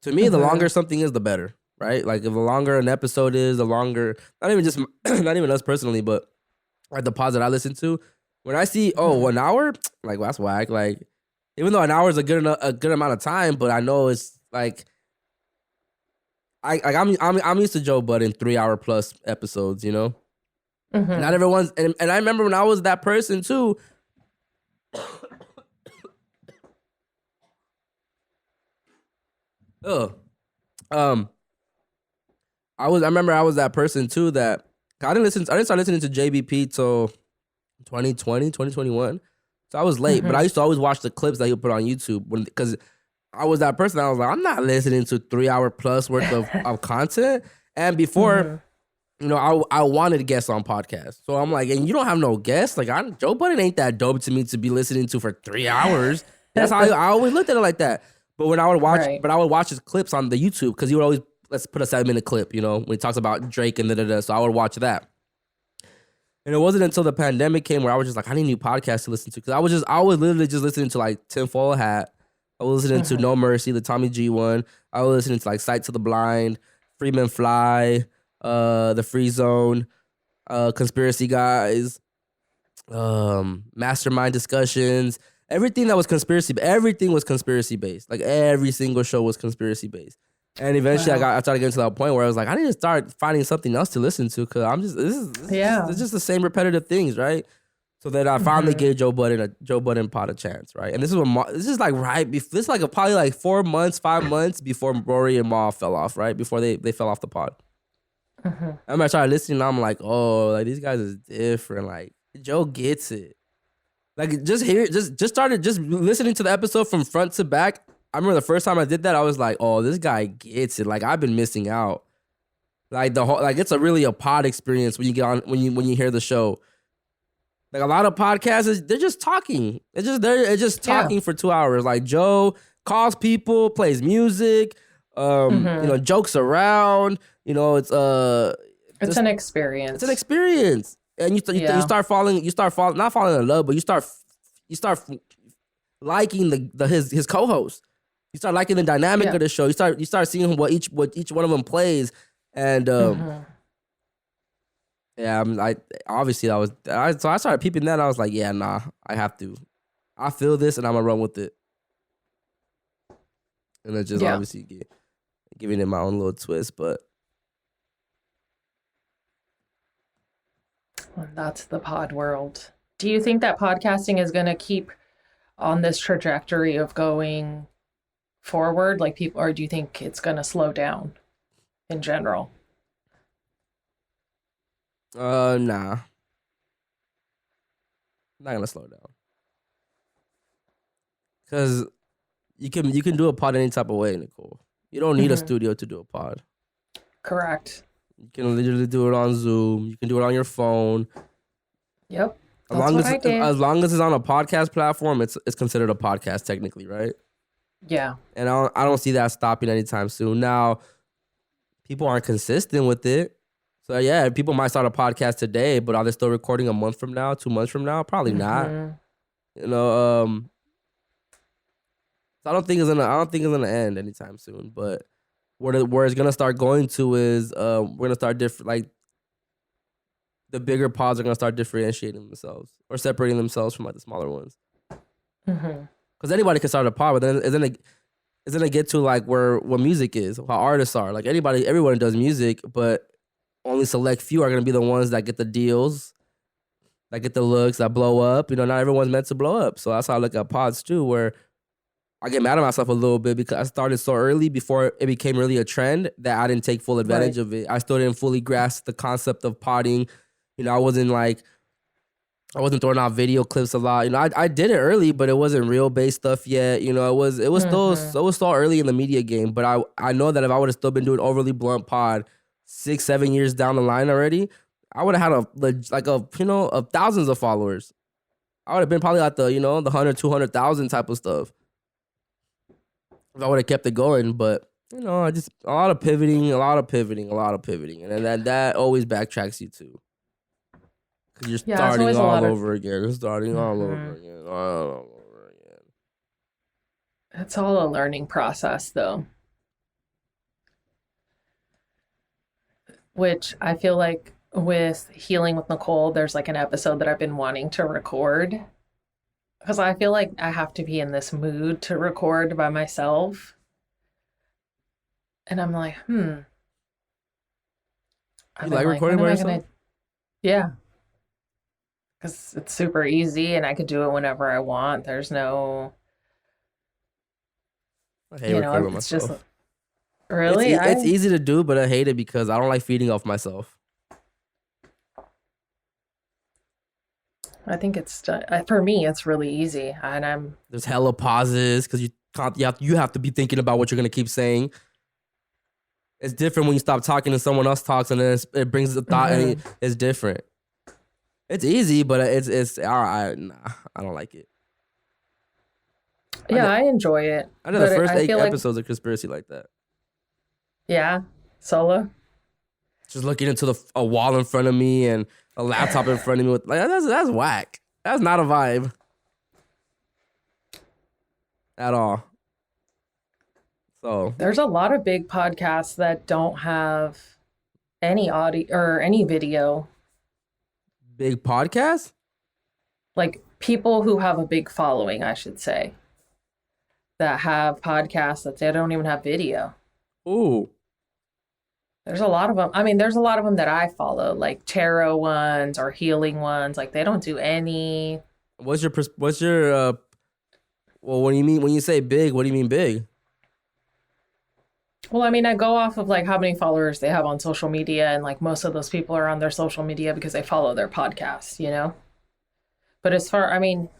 To me, the longer something is, the better, right? Like if the longer an episode is, the longer. Not even just not even us personally, but like the pods that I listen to. When I see 1 hour, like well, that's whack. Like even though an hour is a good amount of time, but I know it's like. I'm used to Joe Budden 3-hour plus episodes, you know. Not everyone's, and I remember when I was that person too. I remember I was that person too that I didn't start listening to JBP till 2020, 2021. So I was late, but I used to always watch the clips that he would put on YouTube because I was that person. I was like, I'm not listening to 3-hour plus worth of content. And before, you know, I wanted guests on podcasts. So I'm like, and you don't have no guests? Like, Joe Budden ain't that dope to me to be listening to for 3 hours. That's how I always looked at it like that. But when I would watch, I would watch his clips on the YouTube because he would always, let's put a 7-minute clip, you know, when he talks about Drake and da-da-da. So I would watch that. And it wasn't until the pandemic came where I was just like, I need a new podcast to listen to. Because I was literally just listening to like Tinfoil Hat. I was listening to No Mercy, the Tommy G one. I was listening to like Sight to the Blind, Freeman Fly, The Free Zone, Conspiracy Guys, Mastermind Discussions. Everything was conspiracy based. Like every single show was conspiracy based. And eventually I started getting to that point where I was like, I need to start finding something else to listen to because I'm just it's just the same repetitive things, right? So then I finally gave Joe Budden pod a chance, right? And this is like this is like probably like 4 months, 5 months before Rory and Ma fell off, right? Before they fell off the pod. I remember I started listening and I'm like, oh, like these guys is different. Like Joe gets it. Like just started listening to the episode from front to back. I remember the first time I did that, I was like, oh, this guy gets it. Like I've been missing out. Like the whole, like it's really a pod experience when you get on when you hear the show. Like a lot of podcasts, they're just talking. They're just talking for 2 hours. Like Joe calls people, plays music, you know, jokes around. You know, it's an experience. It's an experience, and you start falling, not falling in love, but you start liking his co-host. You start liking the dynamic of the show. You start seeing what each one of them plays, and yeah, obviously that was so I started peeping that. And I was like, yeah, nah, I have to. I feel this, and I'm gonna run with it. And then just obviously giving it my own little twist, but that's the pod world. Do you think that podcasting is gonna keep on this trajectory of going forward, like people, or do you think it's gonna slow down in general? Nah. Not gonna slow down. Cause you can do a pod any type of way, Nicole. You don't need a studio to do a pod. Correct. You can literally do it on Zoom. You can do it on your phone. Yep. That's what I did. As long as it's on a podcast platform, it's considered a podcast technically, right? Yeah. And I don't see that stopping anytime soon. Now, people aren't consistent with it. So yeah, people might start a podcast today, but are they still recording a month from now, 2 months from now? Probably not. You know, so I don't think it's gonna end anytime soon. But where it's gonna start going to is we're gonna start different, like the bigger pods are gonna start differentiating themselves or separating themselves from like the smaller ones. Because anybody can start a pod, but then it's gonna get to like what music is, how artists are. Like everyone does music, but only select few are gonna be the ones that get the deals, that get the looks, that blow up. You know, not everyone's meant to blow up. So that's how I look at pods too, where I get mad at myself a little bit because I started so early before it became really a trend that I didn't take full advantage of it. I still didn't fully grasp the concept of podding. You know, I wasn't throwing out video clips a lot. You know, I did it early, but it wasn't real based stuff yet. You know, it was still early in the media game. But I know that if I would have still been doing overly blunt pod 6-7 years down the line already, I would have had thousands of followers. I would have been probably like the 100, 200,000 type of stuff if I would have kept it going. But you know, I just a lot of pivoting, and then that always backtracks you too. You're starting all over again. You're starting all over again. It's all a learning process, though. Which I feel like with Healing with Nicole, there's like an episode that I've been wanting to record. Because I feel like I have to be in this mood to record by myself. And I'm like, You like recording by yourself? Yeah. Because it's super easy and I could do it whenever I want. There's no... I hate recording myself. Just... Really? It's easy to do, but I hate it because I don't like feeding off myself. I think it's... For me, it's really easy. And There's hella pauses because you have to be thinking about what you're going to keep saying. It's different when you stop talking and someone else talks and then it brings the thought and it's different. It's easy, but I don't like it. Yeah, I enjoy it. I did the first 8 episodes of Conspiracy like that. Yeah, solo. Just looking into a wall in front of me and a laptop in front of me with that's whack. That's not a vibe at all. So there's a lot of big podcasts that don't have any audio or any video. Big podcasts? Like people who have a big following, I should say, that have podcasts that they don't even have video. Ooh. There's a lot of them. I mean, there's a lot of them that I follow, like tarot ones or healing ones. Like they don't do any. What's your well, when you say big, what do you mean big? Well, I mean, I go off of like how many followers they have on social media, and like most of those people are on their social media because they follow their podcasts, you know? But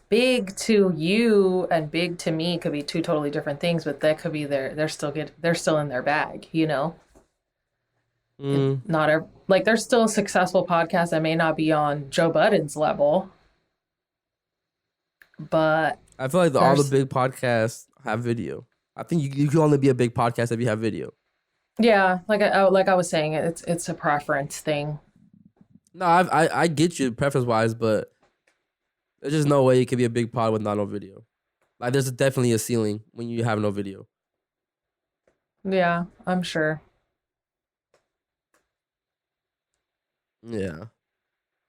big to you and big to me could be two totally different things, but that could be they're still in their bag, you know? There's still successful podcasts that may not be on Joe Budden's level, but I feel like all the big podcasts have video. I think you can only be a big podcast if you have video. Yeah, like I was saying, it's a preference thing. No, I get you preference wise, but there's just no way you can be a big pod with no video. Like there's definitely a ceiling when you have no video. Yeah, I'm sure. Yeah,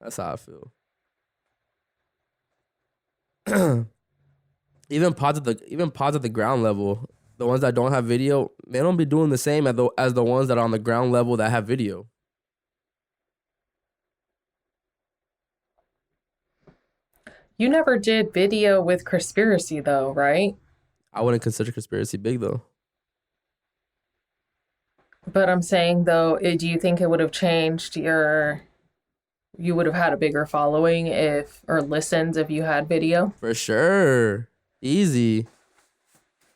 that's how I feel. Even pods at the ground level, the ones that don't have video, they don't be doing the same as the ones that are on the ground level that have video. You never did video with Conspiracy though, right? I wouldn't consider Conspiracy big though. But I'm saying though, do you think it would have changed you would have had a bigger following or listens if you had video? For sure. Easy.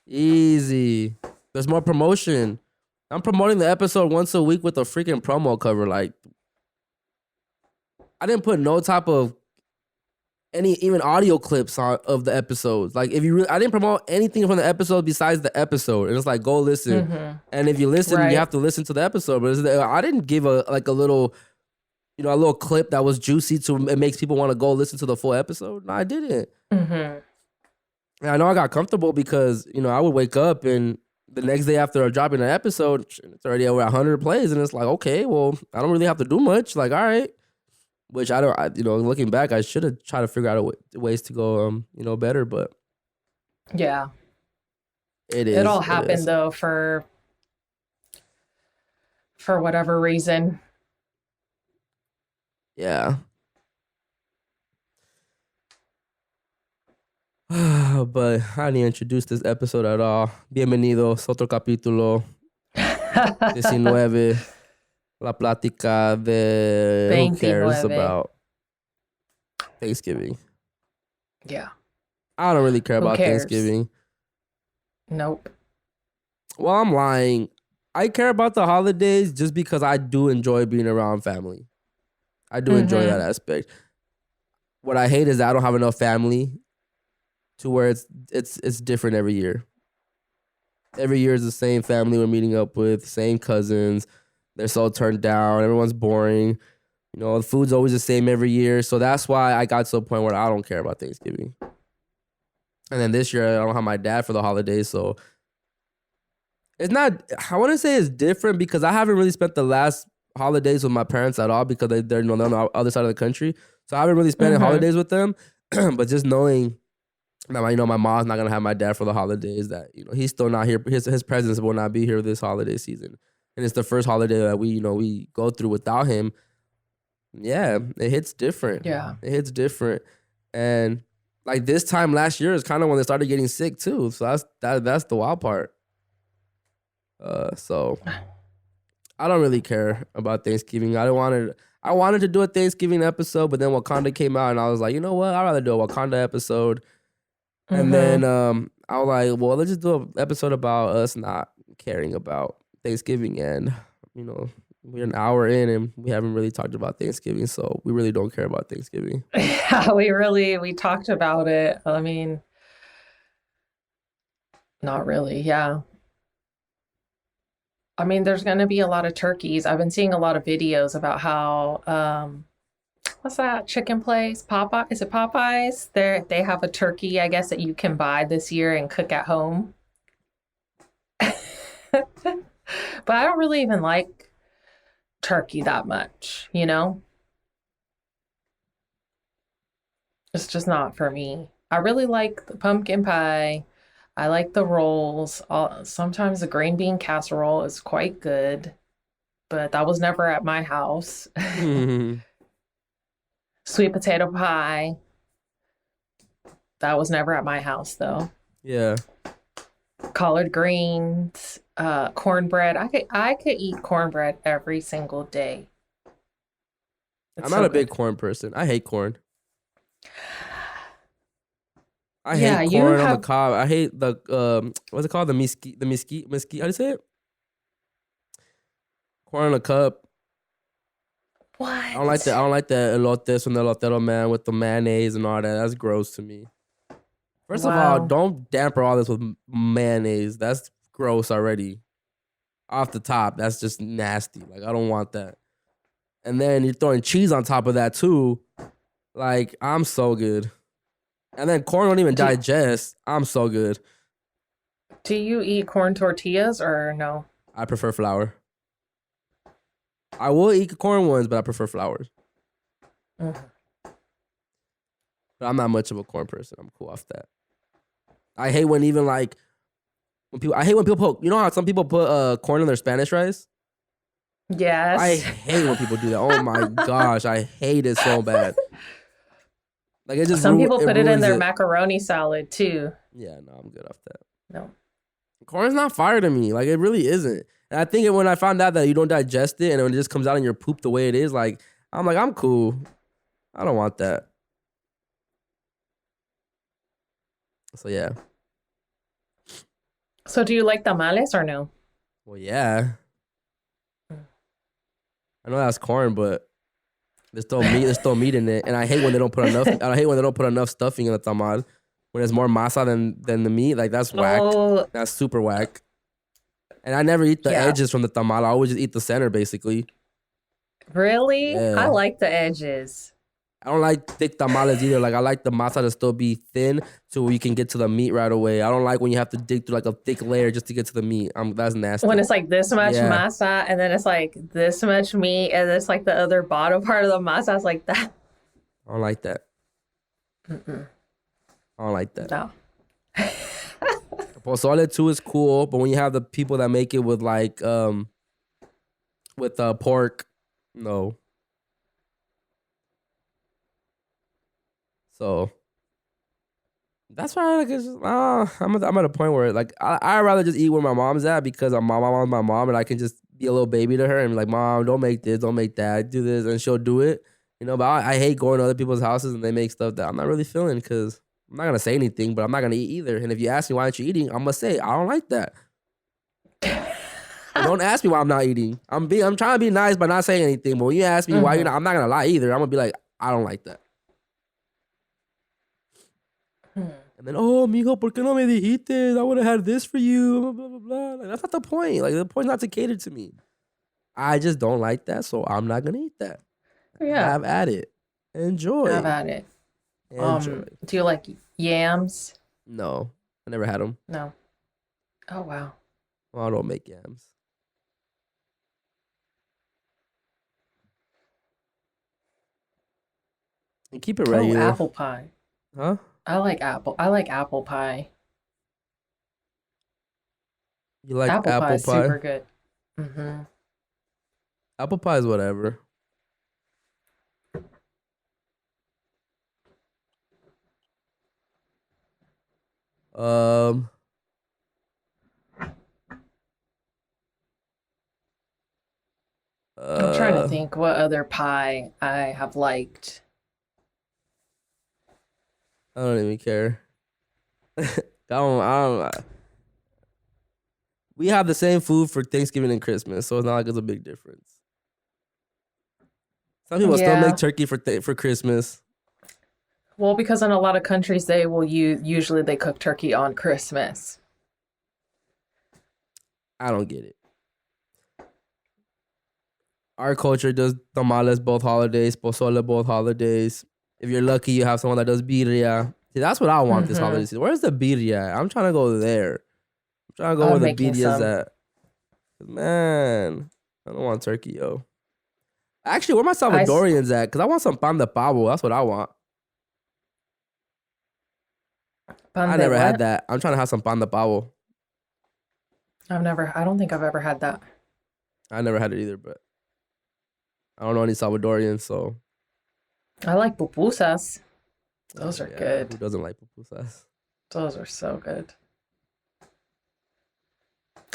There's more promotion. I'm promoting the episode once a week with a freaking promo cover. Like, I didn't put no type of any even audio clips of the episodes. Like if you I didn't promote anything from the episode besides the episode. And it's like, go listen. And if you listen, you have to listen to the episode. But I didn't give a little, a little clip that was juicy it makes people want to go listen to the full episode. No, I didn't. And I know I got comfortable because, I would wake up and the next day after dropping an episode, it's already over 100 plays. And it's like, okay, well, I don't really have to do much. Like, all right. Which looking back, I should have tried to figure out ways to go, better. But yeah, it is. It all happened though for whatever reason. Yeah. But I didn't introduce this episode at all. Bienvenidos, otro capítulo 19. La Plática de 29. Who cares about Thanksgiving? Yeah. I don't really care about cares? Thanksgiving. Nope. Well, I'm lying. I care about the holidays just because I do enjoy being around family. I do enjoy that aspect. What I hate is that I don't have enough family to where it's different every year. Every year is the same family we're meeting up with, same cousins. They're so turned down. Everyone's boring. The food's always the same every year. So that's why I got to a point where I don't care about Thanksgiving. And then this year, I don't have my dad for the holidays. So it's not, I wouldn't say it's different because I haven't really spent the last holidays with my parents at all because they're on the other side of the country. So I haven't really spent holidays with them. But just knowing that my mom's not going to have my dad for the holidays, that, he's still not here. His presence will not be here this holiday season. And it's the first holiday that we go through without him. Yeah, it hits different. Yeah. It hits different. And like this time last year is kind of when they started getting sick too. So that's the wild part. So I don't really care about Thanksgiving. I wanted to do a Thanksgiving episode, but then Wakanda came out and I was like, you know what? I'd rather do a Wakanda episode. And then I was like, well, let's just do an episode about us not caring about Thanksgiving. And, we're an hour in and we haven't really talked about Thanksgiving. So we really don't care about Thanksgiving. Yeah, we talked about it. I mean, not really. Yeah. I mean, there's going to be a lot of turkeys. I've been seeing a lot of videos about how, what's that chicken place? Popeye? Is it Popeyes? They have a turkey, I guess, that you can buy this year and cook at home. But I don't really even like turkey that much, It's just not for me. I really like the pumpkin pie. I like the rolls. Sometimes the green bean casserole is quite good, but that was never at my house. Sweet potato pie. That was never at my house, though. Yeah. Collard greens, cornbread. I could eat cornbread every single day. I'm not a big corn person. I hate corn. I hate corn on the cob. I hate the what's it called? The mesquite. How do you say it? Corn on a cup. What? I don't like the elotes from the elotero man with the mayonnaise and all that. That's gross to me. First of all, don't damper all this with mayonnaise. That's gross already. Off the top, that's just nasty. Like, I don't want that. And then you're throwing cheese on top of that too. Like, I'm so good. And then corn don't even digest. I'm so good. Do you eat corn tortillas or no? I prefer flour. I will eat corn ones, but I prefer flours. But I'm not much of a corn person. I'm cool off that. I hate when even like I hate when people put, how some people put corn in their Spanish rice? Yes. I hate when people do that. Oh my gosh, I hate it so bad. Like it just some people put it in their macaroni salad too. Yeah, no, I'm good off that. No. Corn's not fire to me. Like it really isn't. And I think when I found out that you don't digest it and when it just comes out in your poop the way it is, like I'm cool. I don't want that. So yeah. So do you like tamales or no? Well, yeah. I know that's corn, but There's still meat in it, and I hate when they don't put enough. I hate when they don't put enough stuffing in the tamal. When there's more masa than the meat, like that's whack. Oh, That's super whack. And I never eat the Yeah. edges from the tamal. I always just eat the center, basically. really? Yeah. I like the edges. I don't like thick tamales either. Like I like the masa to still be thin, so you can get to the meat right away. I don't like when you have to dig through like a thick layer just to get to the meat. That's nasty. When it's like this much Yeah. masa, and then it's like this much meat, and it's like the other bottom part of the masa is like that. I don't like that. Mm-mm. I don't like that. No. Pozole too is cool, but when you have the people that make it with like with pork, no. So that's why like it's just, I'm at a point where like I'd rather just eat where my mom's at because my mom's my mom and I can just be a little baby to her and be like, Mom, don't make this, don't make that, do this, and she'll do it. You know, but I hate going to other people's houses and they make stuff that I'm not really feeling because I'm not gonna say anything, but I'm not gonna eat either. And if you ask me why aren't you eating, I'm gonna say I don't like that. Don't ask me why I'm not eating. I'm trying to be nice by not saying anything. But when you ask me why you're not, I'm not gonna lie either. I'm gonna be like, I don't like that. And then, oh, mijo, ¿por qué no me dijiste? I would have had this for you. Blah, blah, blah, blah. Like, that's not the point. Like, the point's not to cater to me. I just don't like that, so I'm not gonna eat that. Yeah. Have at it. Enjoy. Have at it. Enjoy. Do you like yams? No, I never had them. No. Oh wow. Well, I don't make yams. And keep it regular. Oh, apple pie. Huh? I like apple pie. You like Apple pie is pie? super good. Mm-hmm. Apple pie is whatever. I'm trying to think what other pie I have liked. I don't even care. I don't. We have the same food for Thanksgiving and Christmas, so it's not like it's a big difference. Some people still make turkey for Christmas. Well, because in a lot of countries they will usually they cook turkey on Christmas. I don't get it. Our culture does tamales both holidays, pozole both holidays. If you're lucky, you have someone that does birria. See, that's what I want this holiday season. Where's the birria at? I'm trying to go there. I'm trying to go where the birria's at. Man, I don't want turkey, yo. Actually, where my Salvadorians at? Because I want some pan de pavo. That's what I want. I never had that. I'm trying to have some pan de pavo. I don't think I've ever had that. I never had it either, but I don't know any Salvadorians, so. I like pupusas. Those are good. Who doesn't like pupusas? Those are so good.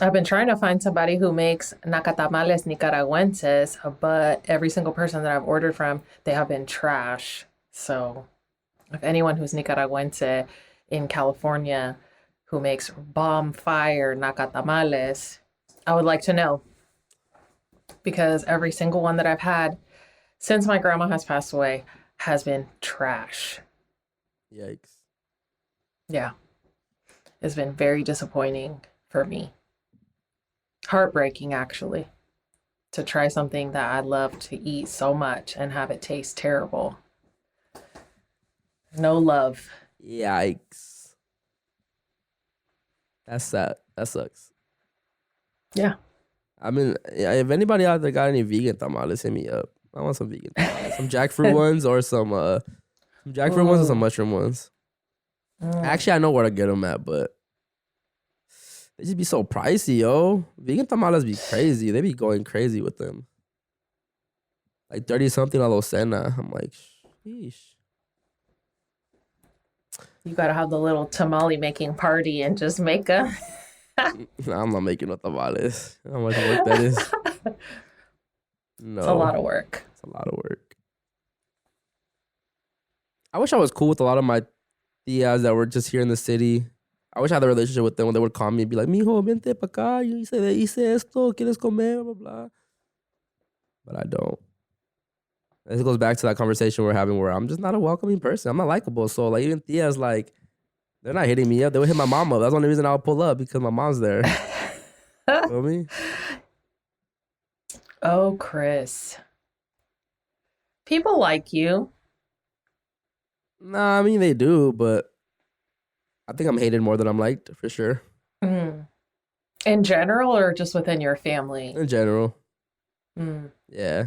I've been trying to find somebody who makes nacatamales nicaragüenses, but every single person that I've ordered from, they have been trash. So if anyone who's Nicaragüense in California who makes bomb fire nacatamales, I would like to know. Because every single one that I've had since my grandma has passed away has been trash. Yikes. Yeah. It's been very disappointing for me. Heartbreaking, actually, to try something that I love to eat so much and have it taste terrible. No love. Yikes. That's sad. That sucks. Yeah. I mean, if anybody out there got any vegan tamales, hit me up. I want some vegan tamales. Some jackfruit ones or some jackfruit ones or some mushroom ones. Actually, I know where to get them at, but they just be so pricey, yo. Vegan tamales be crazy. They be going crazy with them. Like 30-something a docena. I'm like, sheesh. You gotta have the little tamale making party and just make a. I'm not making no tamales. How much work that is? No. It's a lot of work. It's a lot of work. I wish I was cool with a lot of my tias that were just here in the city. I wish I had a relationship with them when they would call me and be like, mijo, vente pa acá, yo hice esto, quieres comer, blah, blah, blah. But I don't. It goes back to that conversation we're having where I'm just not a welcoming person. I'm not likable. So like even Thea's like, they're not hitting me up. They would hit my mom up. That's the only reason I'll pull up because my mom's there. Feel me? Oh, Chris. People like you. Nah, I mean they do, but I think I'm hated more than I'm liked for sure. Mm. In general or just within your family? In general. Mm. Yeah.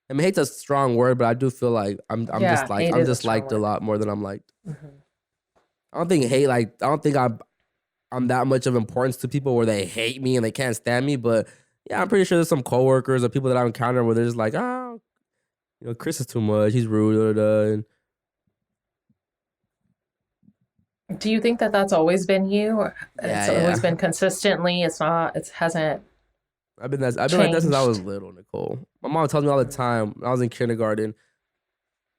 I mean hate's a strong word, but I do feel like I'm Yeah, hate I'm is a just strong liked a word. lot more than I'm liked. Mhm. I don't think hate like I don't think I'm that much of importance to people where they hate me and they can't stand me, but yeah, I'm pretty sure there's some coworkers or people that I encounter where they're just like, oh, you know, Chris is too much. He's rude. And Do you think that that's always been you? Or it's always yeah. been consistently. It hasn't I've been like that since I was changed. little, Nicole. My mom tells me all the time when I was in kindergarten.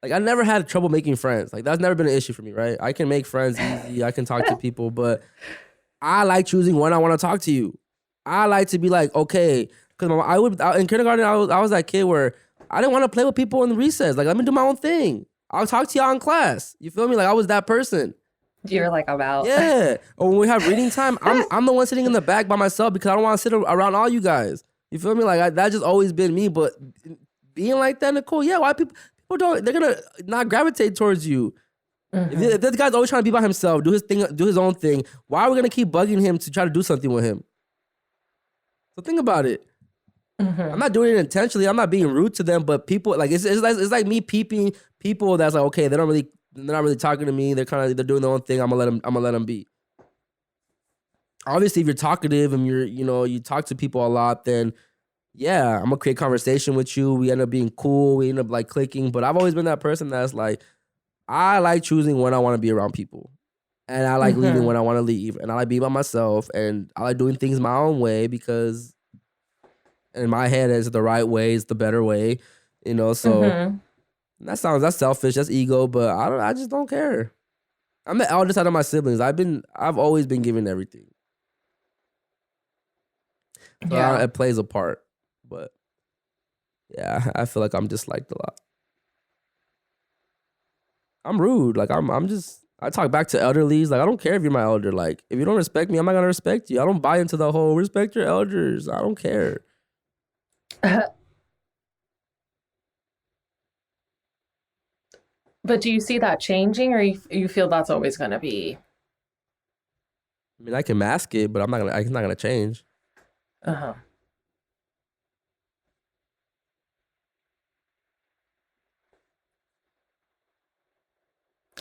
Like I never had trouble making friends. Like that's never been an issue for me, right? I can make friends easy. I can talk to people, but I like choosing when I want to talk to you. I like to be like, okay, because in kindergarten I was that kid where I didn't want to play with people in the recess. Like let me do my own thing. I'll talk to y'all in class. You feel me? Like I was that person. You're like, I'm out. Yeah. Or when we have reading time, I'm the one sitting in the back by myself because I don't want to sit around all you guys. You feel me? Like that just always been me. But being like that, Nicole, yeah, why people don't, they're gonna not gravitate towards you. Mhm. If this guy's always trying to be by himself, do his thing, do his own thing, why are we gonna keep bugging him to try to do something with him? So think about it. Mhm. I'm not doing it intentionally. I'm not being rude to them, but people like it's like me peeping people that's like, okay, they're not really talking to me. They're doing their own thing. I'm gonna let them be. Obviously, if you're talkative and you talk to people a lot, then yeah, I'm gonna create conversation with you. We end up being cool. We end up like clicking. But I've always been that person that's like, I like choosing when I want to be around people. And I like leaving Mhm. when I want to leave. And I like being by myself. And I like doing things my own way because in my head it's the right way, it's the better way. So Mhm. that's selfish, that's ego, but I just don't care. I'm the eldest out of my siblings. I've always been given everything. So Yeah. it plays a part. But yeah, I feel like I'm disliked a lot. I'm rude. Like I talk back to elderlies. Like I don't care if you're my elder. Like if you don't respect me, I'm not gonna respect you. I don't buy into the whole respect your elders. I don't care. But do you see that changing, or you feel that's always going to be? I mean, I can mask it, but it's not gonna change. Uh-huh.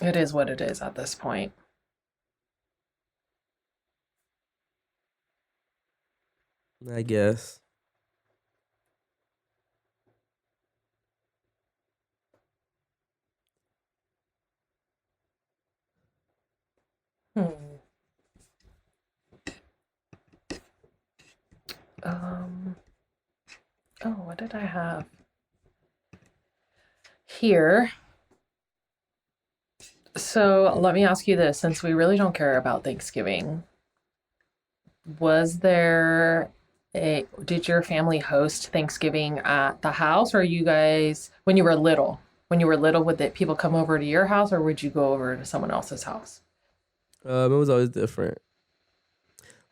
It is what it is at this point. I guess. Hmm. Um. Oh, what did I have here? So let me ask you this, since we really don't care about Thanksgiving, was there did your family host Thanksgiving at the house, or you guys, when you were little? When you were little, would the people come over to your house, or would you go over to someone else's house? It was always different.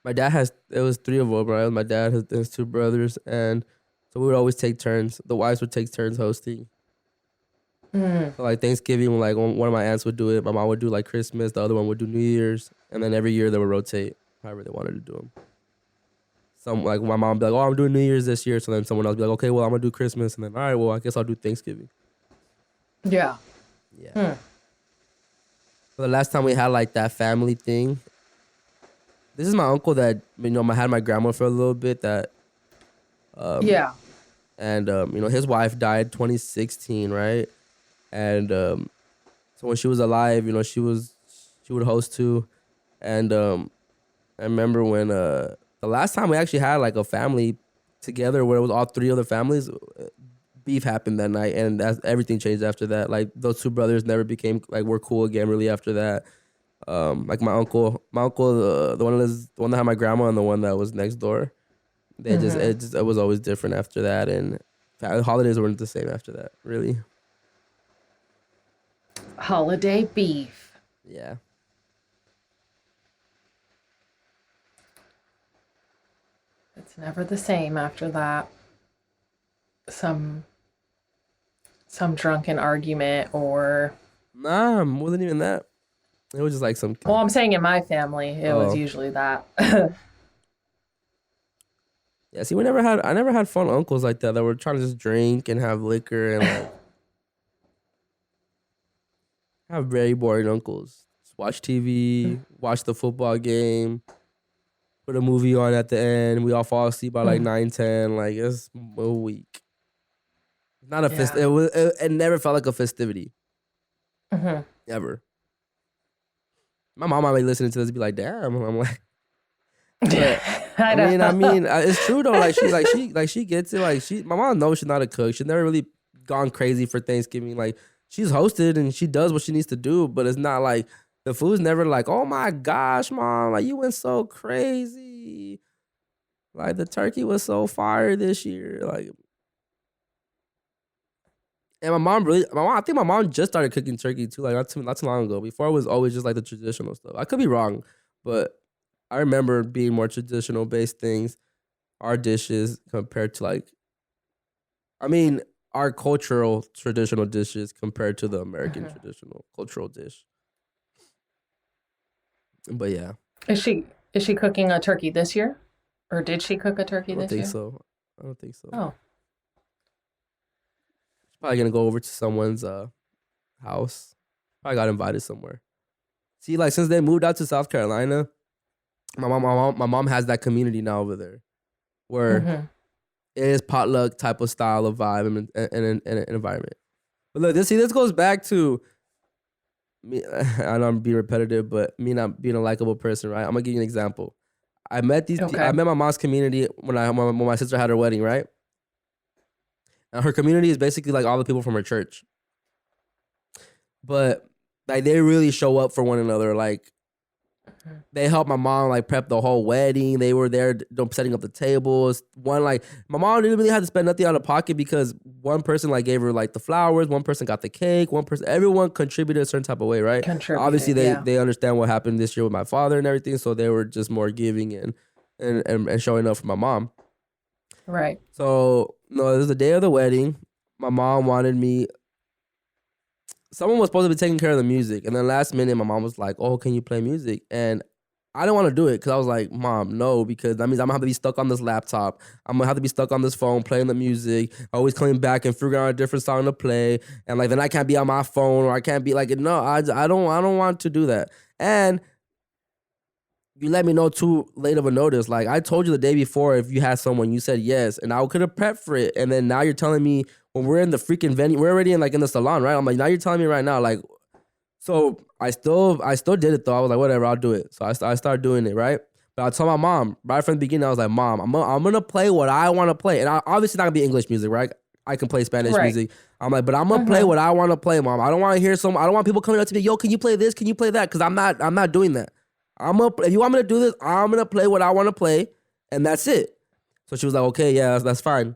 It was three of them, right? My dad has his two brothers, and so we would always take turns. The wives would take turns hosting. Mm. So like Thanksgiving, like one of my aunts would do it. My mom would do like Christmas. The other one would do New Year's, and then every year they would rotate however they wanted to do them. Some like my mom would be like, "Oh, I'm doing New Year's this year," so then someone else would be like, "Okay, well I'm gonna do Christmas," and then all right, well I guess I'll do Thanksgiving. Yeah. Yeah. Hmm. So the last time we had like that family thing, this is my uncle that I had my grandma for a little bit that Yeah. and his wife died 2016, right? And so when she was alive, she would host too. And I remember when the last time we actually had like a family together where it was all three other families, beef happened that night, and everything changed after that. Like those two brothers never became like we're cool again really after that. Like my uncle, the one that had my grandma, and the one that was next door. Mm-hmm. It was always different after that, and holidays weren't the same after that. Really. Holiday beef. Yeah. It's never the same after that. Some drunken argument or Nah, more than even that. It was just like some. well, I'm saying in my family, it was Oh. usually that. Yeah, see, I never had fun uncles like that were trying to just drink and have liquor and like have very boring uncles. Just watch TV, watch the football game, put a movie on at the end. We all fall asleep by like 9, 10. Like it's a week. Not a fest. Yeah. It never felt like a festivity. Mhm. Ever. My mom might be listening to this and be like, "Damn," I'm like, but, I mean, it's true though. Like she gets it. Like my mom knows she's not a cook. She's never really gone crazy for Thanksgiving. Like she's hosted and she does what she needs to do, but it's not like the food's never like, oh my gosh, mom, like you went so crazy. Like the turkey was so fire this year. Like, and I think my mom just started cooking turkey too. Like not too long ago. Before it was always just like the traditional stuff. I could be wrong, but I remember being more traditional based things, our dishes compared to like, I mean, our cultural traditional dishes compared to the American traditional cultural dish. But yeah. Is she cooking a turkey this year? Or did she cook a turkey this year? I don't think so. Oh. She's probably gonna go over to someone's house. Probably got invited somewhere. See, like since they moved out to South Carolina, my mom has that community now over there, where it is potluck type of style of vibe and an environment. But look, this goes back to me. I know I'm being repetitive, but me not being a likable person, right? I'm gonna give you an example. I met my mom's community when my sister had her wedding, right? And her community is basically like all the people from her church, but like they really show up for one another. Like they helped my mom like prep the whole wedding. They were there setting up the tables. One like my mom didn't really have to spend nothing out of pocket because one person like gave her like the flowers, one person got the cake, everyone contributed a certain type of way, right? Obviously they understand what happened this year with my father and everything, so they were just more giving and showing up for my mom. Right. So no, it was the day of the wedding. My mom wanted me. Someone was supposed to be taking care of the music, and then last minute, my mom was like, "Oh, can you play music?" And I didn't want to do it because I was like, "Mom, no," because that means I'm gonna have to be stuck on this laptop. I'm gonna have to be stuck on this phone playing the music, always coming back and figuring out a different song to play, and like then I can't be on my phone or I can't be like, no, I don't want to do that. And you let me know too late of a notice. Like I told you the day before, if you had someone, you said yes, and I could have prepped for it, and then now you're telling me. When we're in the freaking venue, we're already in the salon, right? I'm like, now you're telling me right now, like, so I still did it though. I was like, whatever, I'll do it. So I started doing it, right? But I told my mom right from the beginning, I was like, Mom, I'm gonna play what I want to play, and I obviously not gonna be English music, right? I can play Spanish music. I'm like, but I'm gonna play what I want to play, Mom. I don't want to hear I don't want people coming up to me, yo, can you play this? Can you play that? Because I'm not doing that. If you want me to do this, I'm gonna play what I want to play, and that's it. So she was like, okay, yeah, that's fine.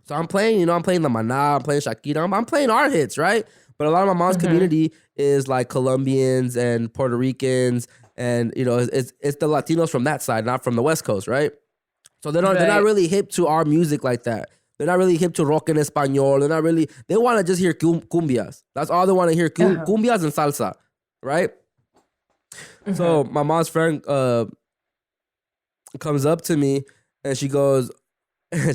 So I'm playing, I'm playing the Maná, I'm playing Shakira, I'm playing our hits, right? But a lot of my mom's community is like Colombians and Puerto Ricans, and it's the Latinos from that side, not from the West Coast, right? So they're not really hip to our music like that. They're not really hip to rock en español. They're not really. They want to just hear cumbias. That's all they want to hear, cumbias and salsa, right? So my mom's friend comes up to me and she goes.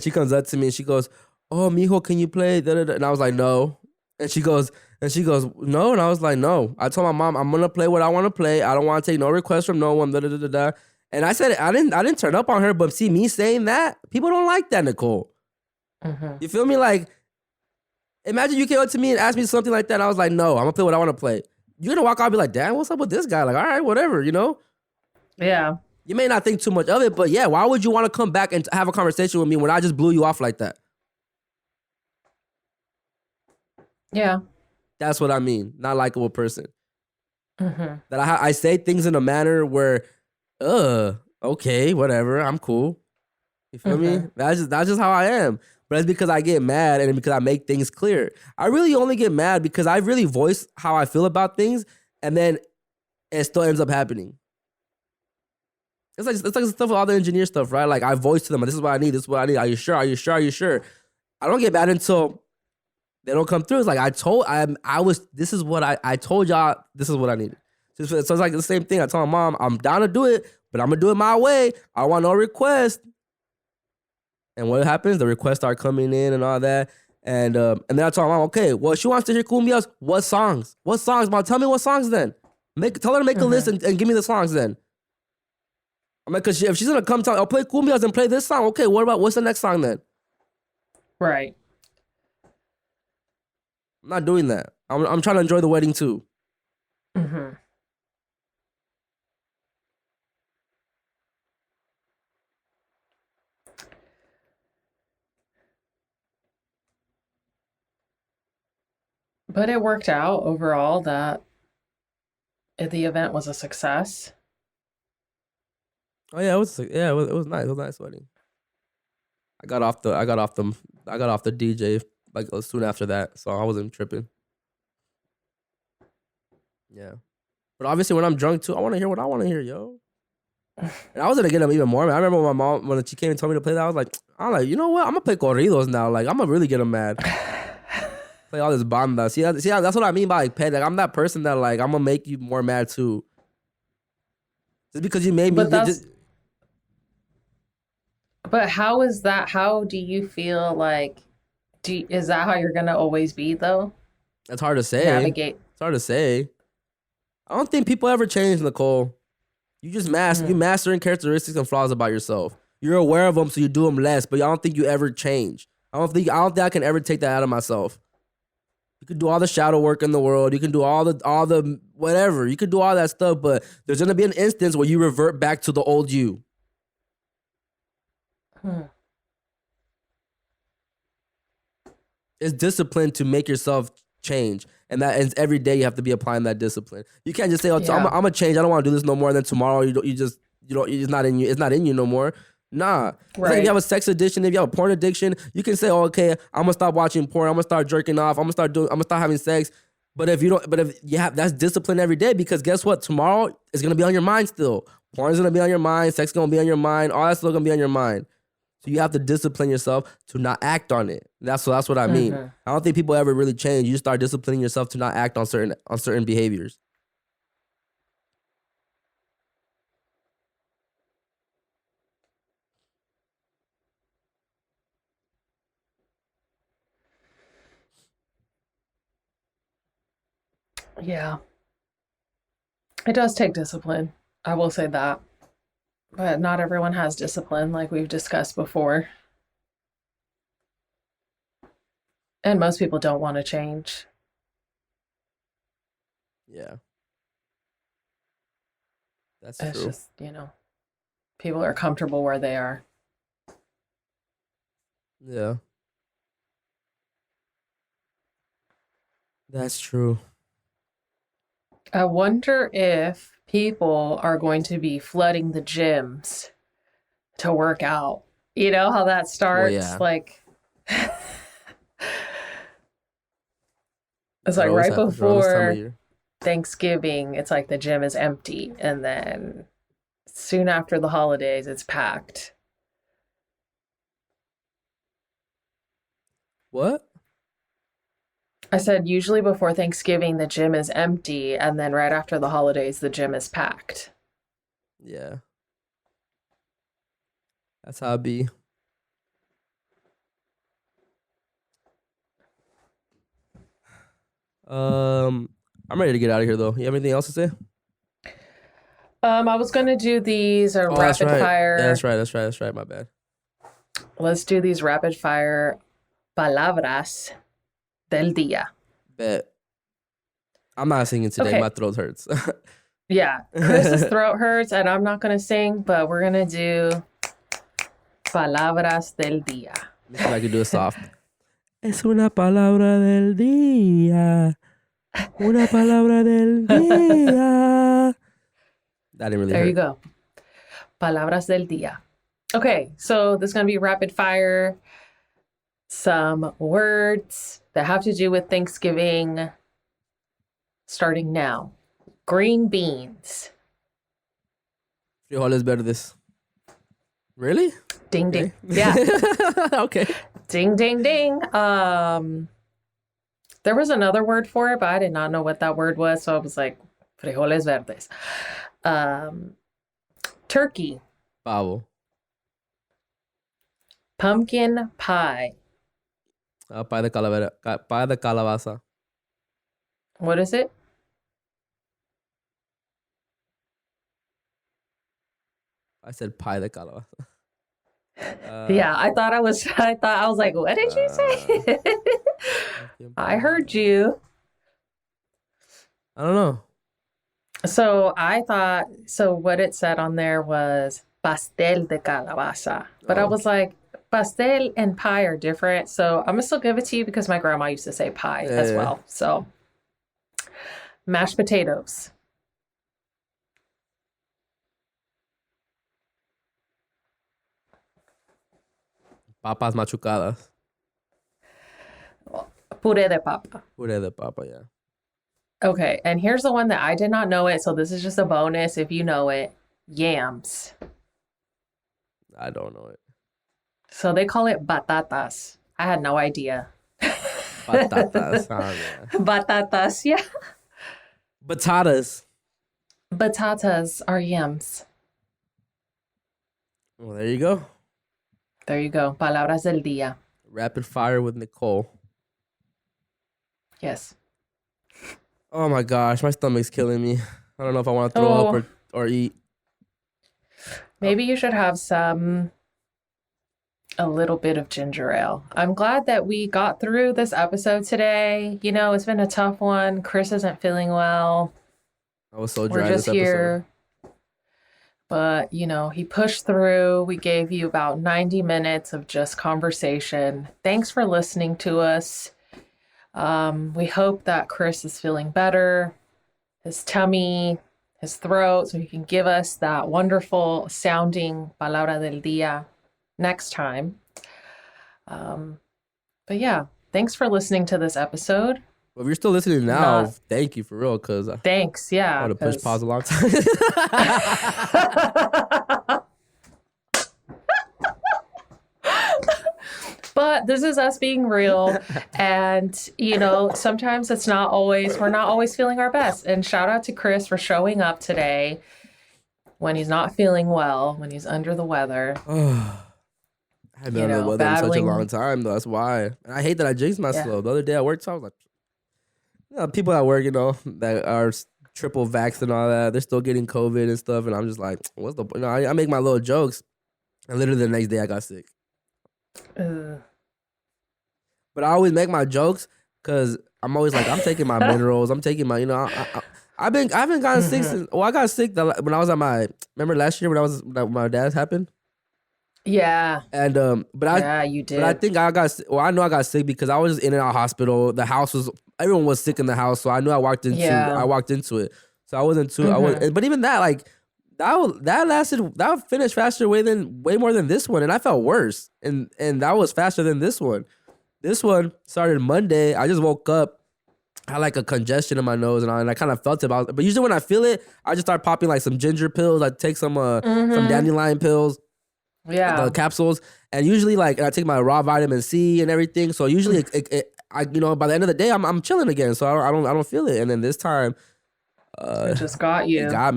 She comes up to me and she goes, "Oh, mijo, can you play?" Da, da, da. And I was like, "No." And she goes, "No." And I was like, "No." I told my mom, "I'm gonna play what I want to play. I don't want to take no requests from no one." Da, da, da, da, da. And I said, I didn't turn up on her, but see me saying that, people don't like that, Nicole. You feel me? Like, imagine you came up to me and asked me something like that. And I was like, "No, I'm gonna play what I want to play." You're gonna walk out and be like, "Damn, what's up with this guy?" Like, all right, whatever, Yeah. You may not think too much of it, but yeah, why would you want to come back and have a conversation with me when I just blew you off like that? Yeah. That's what I mean. Not likable person. That I say things in a manner where, okay, whatever, I'm cool. You feel me? That's just how I am. but it's because I get mad and because I make things clear. I really only get mad because I really voice how I feel about things, and then it still ends up happening. It's like stuff with all the engineer stuff, right? Like I voice to them, this is what I need, this is what I need. Are you sure? Are you sure? Are you sure? I don't get mad until they don't come through. It's like this is what I told y'all, this is what I needed. So it's like the same thing. I told my mom, I'm down to do it, but I'm gonna do it my way. I want no request. And what happens? The requests start coming in and all that. And then I told my mom, okay, well, she wants to hear cumbias. What songs? What songs, mom? Tell me what songs then. Tell her to make a list and give me the songs then. I'm like, because if she's gonna come tell me, I'll play cumbias and play this song. Okay, what's the next song then? Right. I'm not doing that. I'm trying to enjoy the wedding too. Mm-hmm. But it worked out overall that the event was a success. Oh yeah, it was nice. It was a nice wedding. I got off the DJ like soon after that, so I wasn't tripping. Yeah, but obviously when I'm drunk too, I want to hear what I want to hear, yo. And I was gonna get them even more. Man. I remember my mom when she came and told me to play that. I was like, you know what? I'm gonna play corridos now. Like I'm gonna really get them mad. Play all this banda. See, that's what I mean by like pet. Like I'm that person that like I'm gonna make you more mad too. Just because you made me. But how is that? How do you feel like? Is that how you're gonna always be though? That's hard to say. Navigate. It's hard to say. I don't think people ever change, Nicole. You just you mastering characteristics and flaws about yourself. You're aware of them, so you do them less. But I don't think you ever change. I don't think I can ever take that out of myself. You can do all the shadow work in the world. You can do all the whatever. You can do all that stuff, but there's gonna be an instance where you revert back to the old you. It's discipline to make yourself change, and every day you have to be applying that discipline. You can't just say, "Oh, I'm gonna change. I don't want to do this no more." And then tomorrow it's not in you. It's not in you no more. Nah. It's like if you have a sex addiction, if you have a porn addiction, you can say, "Oh, okay, I'm gonna stop watching porn. I'm gonna start jerking off. I'm gonna start having sex." But if you have that's discipline every day, because guess what? Tomorrow is gonna be on your mind still. Porn is gonna be on your mind. Sex is gonna be on your mind. All that's still gonna be on your mind. So you have to discipline yourself to not act on it. That's what I mean. I don't think people ever really change. You just start disciplining yourself to not act on certain behaviors. Yeah. It does take discipline. I will say that. But not everyone has discipline, like we've discussed before. And most people don't want to change. Yeah. That's It's true. just, people are comfortable where they are. Yeah. That's true. I wonder if people are going to be flooding the gyms to work out. You know how that starts? yeah. Like, it's like right before Thanksgiving, it's like the gym is empty. And then soon after the holidays, it's packed. What? I said usually before Thanksgiving, the gym is empty. And then right after the holidays, the gym is packed. Yeah. That's how it be. I'm ready to get out of here though. You have anything else to say? I was gonna do these rapid fire. Yeah, that's right. My bad. Let's do these rapid fire palabras del día. Bet. I'm not singing today. Okay. My throat hurts. Yeah, Chris's throat hurts, and I'm not gonna sing, but we're gonna do palabras del día. I could do it soft. Es una palabra del día. Una palabra del día. That didn't really There hurt. you go. Palabras del día. Okay, so this is going to be rapid fire. some words that have to do with Thanksgiving starting now. Green beans. Frijoles verdes. Really? Ding, Okay. ding. Yeah. Okay. Ding, ding, ding. There was another word for it, but I did not know what that word was. So I was like, frijoles verdes. Turkey. Pavo. Pumpkin pie. Pie de calavera. Pie de calabaza. What is it? I said pie de calabaza. Yeah, I thought I was like, what did you say? I heard you. I don't know. So what it said on there was pastel de calabaza. But I was like, pastel and pie are different. So I'm gonna still give it to you because my grandma used to say pie as well. So mashed potatoes. Papas machucadas. Puré de papa. Puré de papa, yeah. Okay, and here's the one that I did not know it, so this is just a bonus if you know it. Yams. I don't know it. So they call it batatas. I had no idea. Batatas. Yeah. Batatas, yeah. Batatas. Batatas are yams. Well, there you go. There you go. Palabras del día. Rapid fire with Nicole. Yes. Oh my gosh, my stomach's killing me. I don't know if I want to throw up or eat. Maybe you should have a little bit of ginger ale. I'm glad that we got through this episode today. You know, it's been a tough one. Chris isn't feeling well. I was so dry We're just this episode. here. But, you know, he pushed through. We gave you about 90 minutes of just conversation. Thanks for listening to us. We hope that Chris is feeling better, his tummy, his throat, so he can give us that wonderful sounding palabra del día next time. But yeah, thanks for listening to this episode. Well, if you're still listening now, thank you for real, because thanks, yeah. I would have pushed pause a long time. But this is us being real. And, you know, sometimes we're not always feeling our best. And shout out to Chris for showing up today when he's not feeling well, when he's under the weather. I haven't been under the weather in such a long time, though. That's why. And I hate that I jinxed myself. Yeah. The other day at work, so I was like, you know, people at work, you know, that are triple vaxxed and all that, they're still getting COVID and stuff. And I'm just like, what's the point? You know, I make my little jokes. And literally the next day I got sick. But I always make my jokes because I'm always like, I'm taking my minerals. I'm taking my, you know, I haven't gotten sick since, I got sick when I was at remember last year when my dad's happened? Yeah. And, yeah, you did. But I think I know I got sick because I was just in and out of hospital. Everyone was sick in the house. So I knew I walked into it. So I wasn't too, but even that, like, that finished faster way more than this one. And I felt worse. And that was faster than this one. This one started Monday. I just woke up. I had like a congestion in my nose and I kind of felt it. But usually when I feel it, I just start popping like some ginger pills. I take some dandelion pills. Yeah. The capsules. And usually like I take my raw vitamin C and everything. So usually I you know, by the end of the day, I'm chilling again. So I don't feel it. And then this time it just got you. They got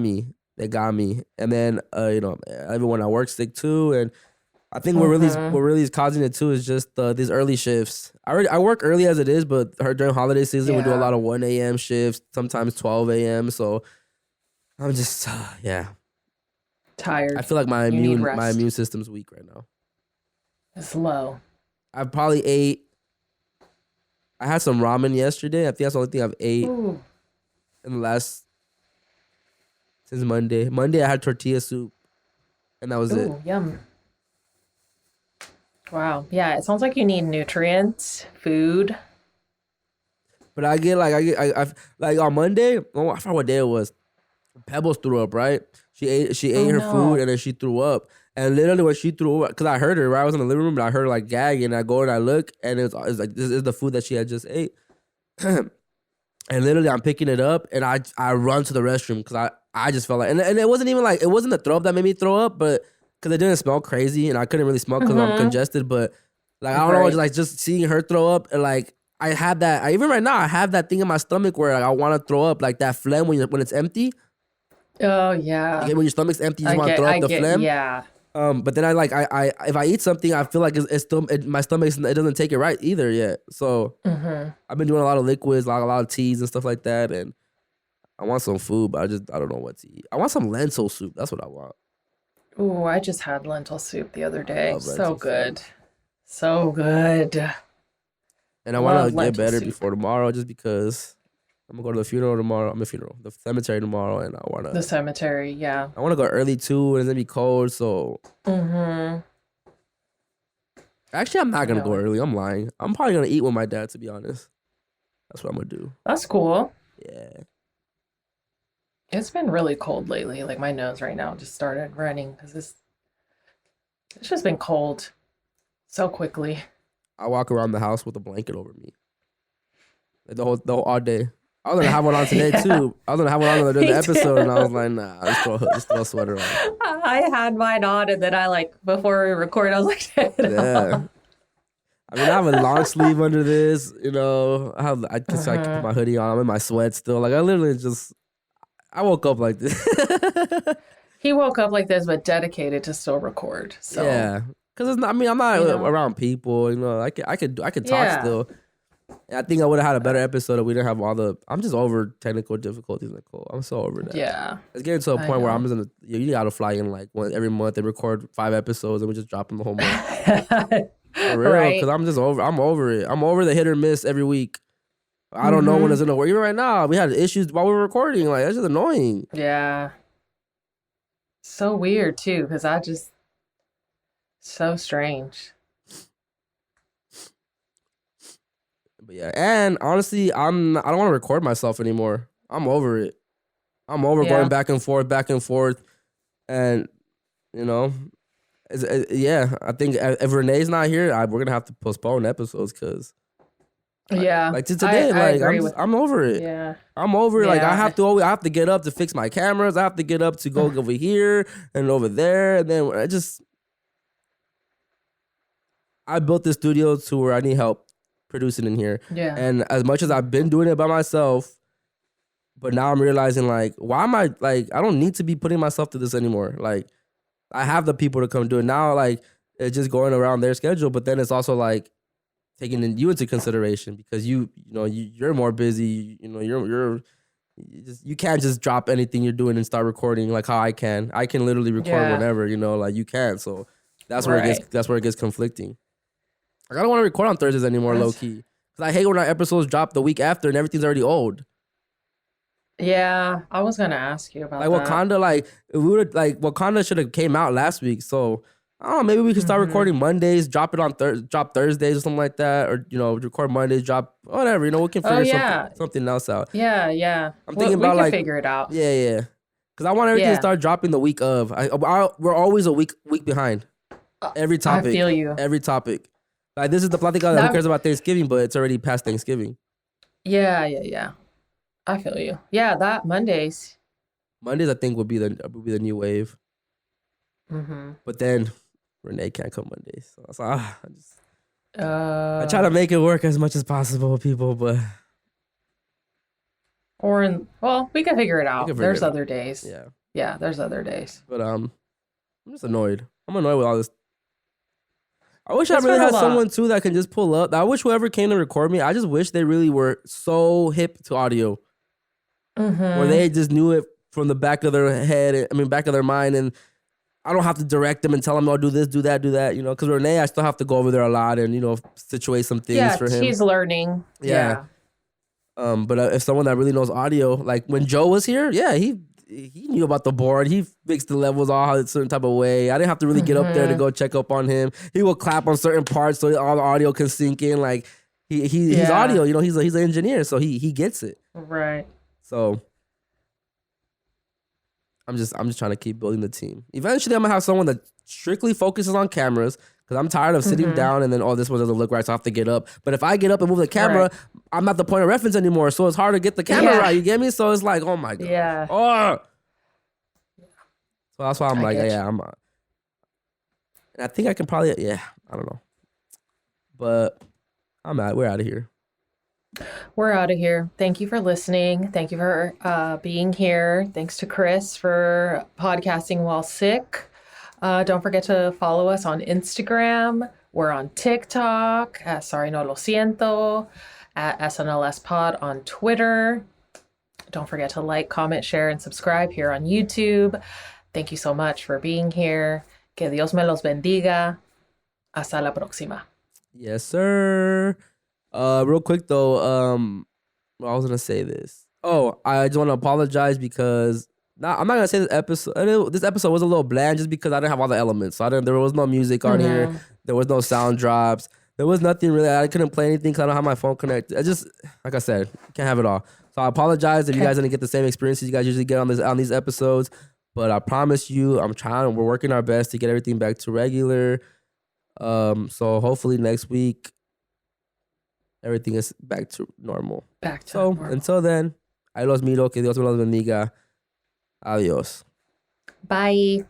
me. And then you know, everyone at work sick too. And I think what really is causing it too is just these early shifts. I work early as it is, but during holiday season we do a lot of 1 a.m. shifts, sometimes 12 a.m. So I'm just tired. I feel like my immune system's weak right now. It's low. I had some ramen yesterday. I think that's the only thing I've ate since Monday. Monday I had tortilla soup, and that was it. Yum. Wow. Yeah, it sounds like you need nutrients, food. But I get like on Monday, I forgot what day it was. Pebbles threw up, right? She ate her food and then she threw up. And literally when she threw up, because I heard her, right? I was in the living room and I heard her like gag, and I go and I look, and it's like, this is the food that she had just ate. And literally I'm picking it up and I run to the restroom because I just felt like, and it wasn't even like, it wasn't the throw up that made me throw up, but because it didn't smell crazy and I couldn't really smell because I'm congested. But like, I don't know, just seeing her throw up, and like, I have that, even right now, I have that thing in my stomach where like, I want to throw up, like that phlegm when it's empty. Oh yeah. Like, when your stomach's empty, you just want to throw up the phlegm. Yeah. But then I if I eat something, I feel like it's still, my stomach, it doesn't take it right either yet. So I've been doing a lot of liquids, a lot of teas and stuff like that, and I want some food, but I don't know what to eat. I want some lentil soup. That's what I want. Ooh, I just had lentil soup the other day. So good. Soup. So good. And I want to get better before tomorrow, just because I'm gonna go to the funeral tomorrow. The cemetery tomorrow, and the cemetery, yeah. I want to go early too, and it's gonna be cold. So, actually, I'm not gonna go early. I'm lying. I'm probably gonna eat with my dad. To be honest, that's what I'm gonna do. That's cool. Yeah. It's been really cold lately. Like, my nose right now just started running because it's just been cold so quickly. I walk around the house with a blanket over me, like the whole all day. I was gonna have one on today too. I was gonna have one on during the episode, and I was like, nah, just throw a sweater on. I had mine on, and then I before we record, I was like, yeah. I mean, I have a long sleeve under this. You know, I just like put my hoodie on. I'm in my sweat still. Like, I literally I woke up like this. He woke up like this, but dedicated to still record. So yeah, because it's not. I mean, I'm not around people. You know, I could talk still. And I think I would have had a better episode if we didn't have all the. I'm just over technical difficulties, Nicole. I'm so over that. Yeah, it's getting to a point where I'm just you gotta fly in like every month and record 5 episodes, and we just drop them the whole month. For real, because I'm just over. I'm over it. I'm over the hit or miss every week. I don't know when it's gonna work. Even right now, we had issues while we were recording. Like, that's just annoying. Yeah. So weird too, because so strange. But yeah, and honestly, I don't want to record myself anymore. I'm over it. I'm over going back and forth, and you know, I think if Renee's not here, we're gonna have to postpone episodes because. Like today, I'm over it. Yeah, I'm over it. Like, I have to get up to fix my cameras. I have to get up to go over here and over there, and then I built this studio to where I need help producing in here. Yeah, and as much as I've been doing it by myself, but now I'm realizing, like, why am I like, I don't need to be putting myself through this anymore. Like, I have the people to come do it now. Like, it's just going around their schedule, but then it's also like taking you into consideration because you're more busy. You know, you can't just drop anything you're doing and start recording like how I can. I can literally record whenever, you know, like you can. So that's where it gets conflicting. Like, I don't want to record on Thursdays anymore, low key, because I hate when our episodes drop the week after and everything's already old. Yeah, I was gonna ask you about that. Wakanda should have came out last week, so. I don't know, maybe we could start recording Mondays, drop it on drop Thursdays or something like that, or record Mondays, drop whatever. You know, we can figure something else out. Yeah. I'm thinking about we can figure it out. Yeah. Because I want everything to start dropping the week of. We're always a week behind. Every topic. I feel you. Every topic. Like, this is the Plática that who cares about Thanksgiving, but it's already past Thanksgiving. Yeah. I feel you. Yeah, that Mondays. Mondays, I think, would be the new wave. But then Renee can't come Mondays, so I try to make it work as much as possible, people. But we can figure it out. There's other days. Yeah, there's other days. But I'm just annoyed. I'm annoyed with all this. I wish I really had someone too that can just pull up. I wish whoever came to record me, I just wish they really were so hip to audio, where they just knew it from the back of their head. I mean, back of their mind, and I don't have to direct them and tell them, oh, do this, do that, you know, because Renee, I still have to go over there a lot and, you know, situate some things for him. Yeah, he's learning. Yeah. But if someone that really knows audio, like when Joe was here, he knew about the board. He fixed the levels all a certain type of way. I didn't have to really get up there to go check up on him. He will clap on certain parts so all the audio can sink in. Like, he's audio, you know, he's an engineer, so he gets it. Right. So I'm just trying to keep building the team. Eventually, I'm gonna have someone that strictly focuses on cameras because I'm tired of sitting down and then this one doesn't look right, so I have to get up. But if I get up and move the camera, I'm not the point of reference anymore, so it's hard to get the camera right. You get me? So it's like, oh my god. Yeah. Oh. So that's why I'm I like, get yeah, I think I can probably, I don't know, but we're out of here. We're out of here. Thank you for listening. Thank you for being here. Thanks to Chris for podcasting while sick. Don't forget to follow us on Instagram. We're on TikTok at Sorry No Lo Siento, at SNLS Pod on Twitter. Don't forget to like, comment, share, and subscribe here on YouTube. Thank you so much for being here. Que Dios me los bendiga. Hasta la próxima. Yes, sir. Real quick though, I was gonna say this. Oh, I just want to apologize because I'm not gonna say this episode. This episode was a little bland just because I didn't have all the elements. So there was no music on here. There was no sound drops. There was nothing really. I couldn't play anything because I don't have my phone connected. I just, like I said, can't have it all. So I apologize if you guys didn't get the same experiences you guys usually get on these episodes. But I promise you, we're working our best to get everything back to regular. So hopefully next week everything is back to normal. Normal. Until then, ahí los miro. Que Dios me los bendiga. Adiós. Bye.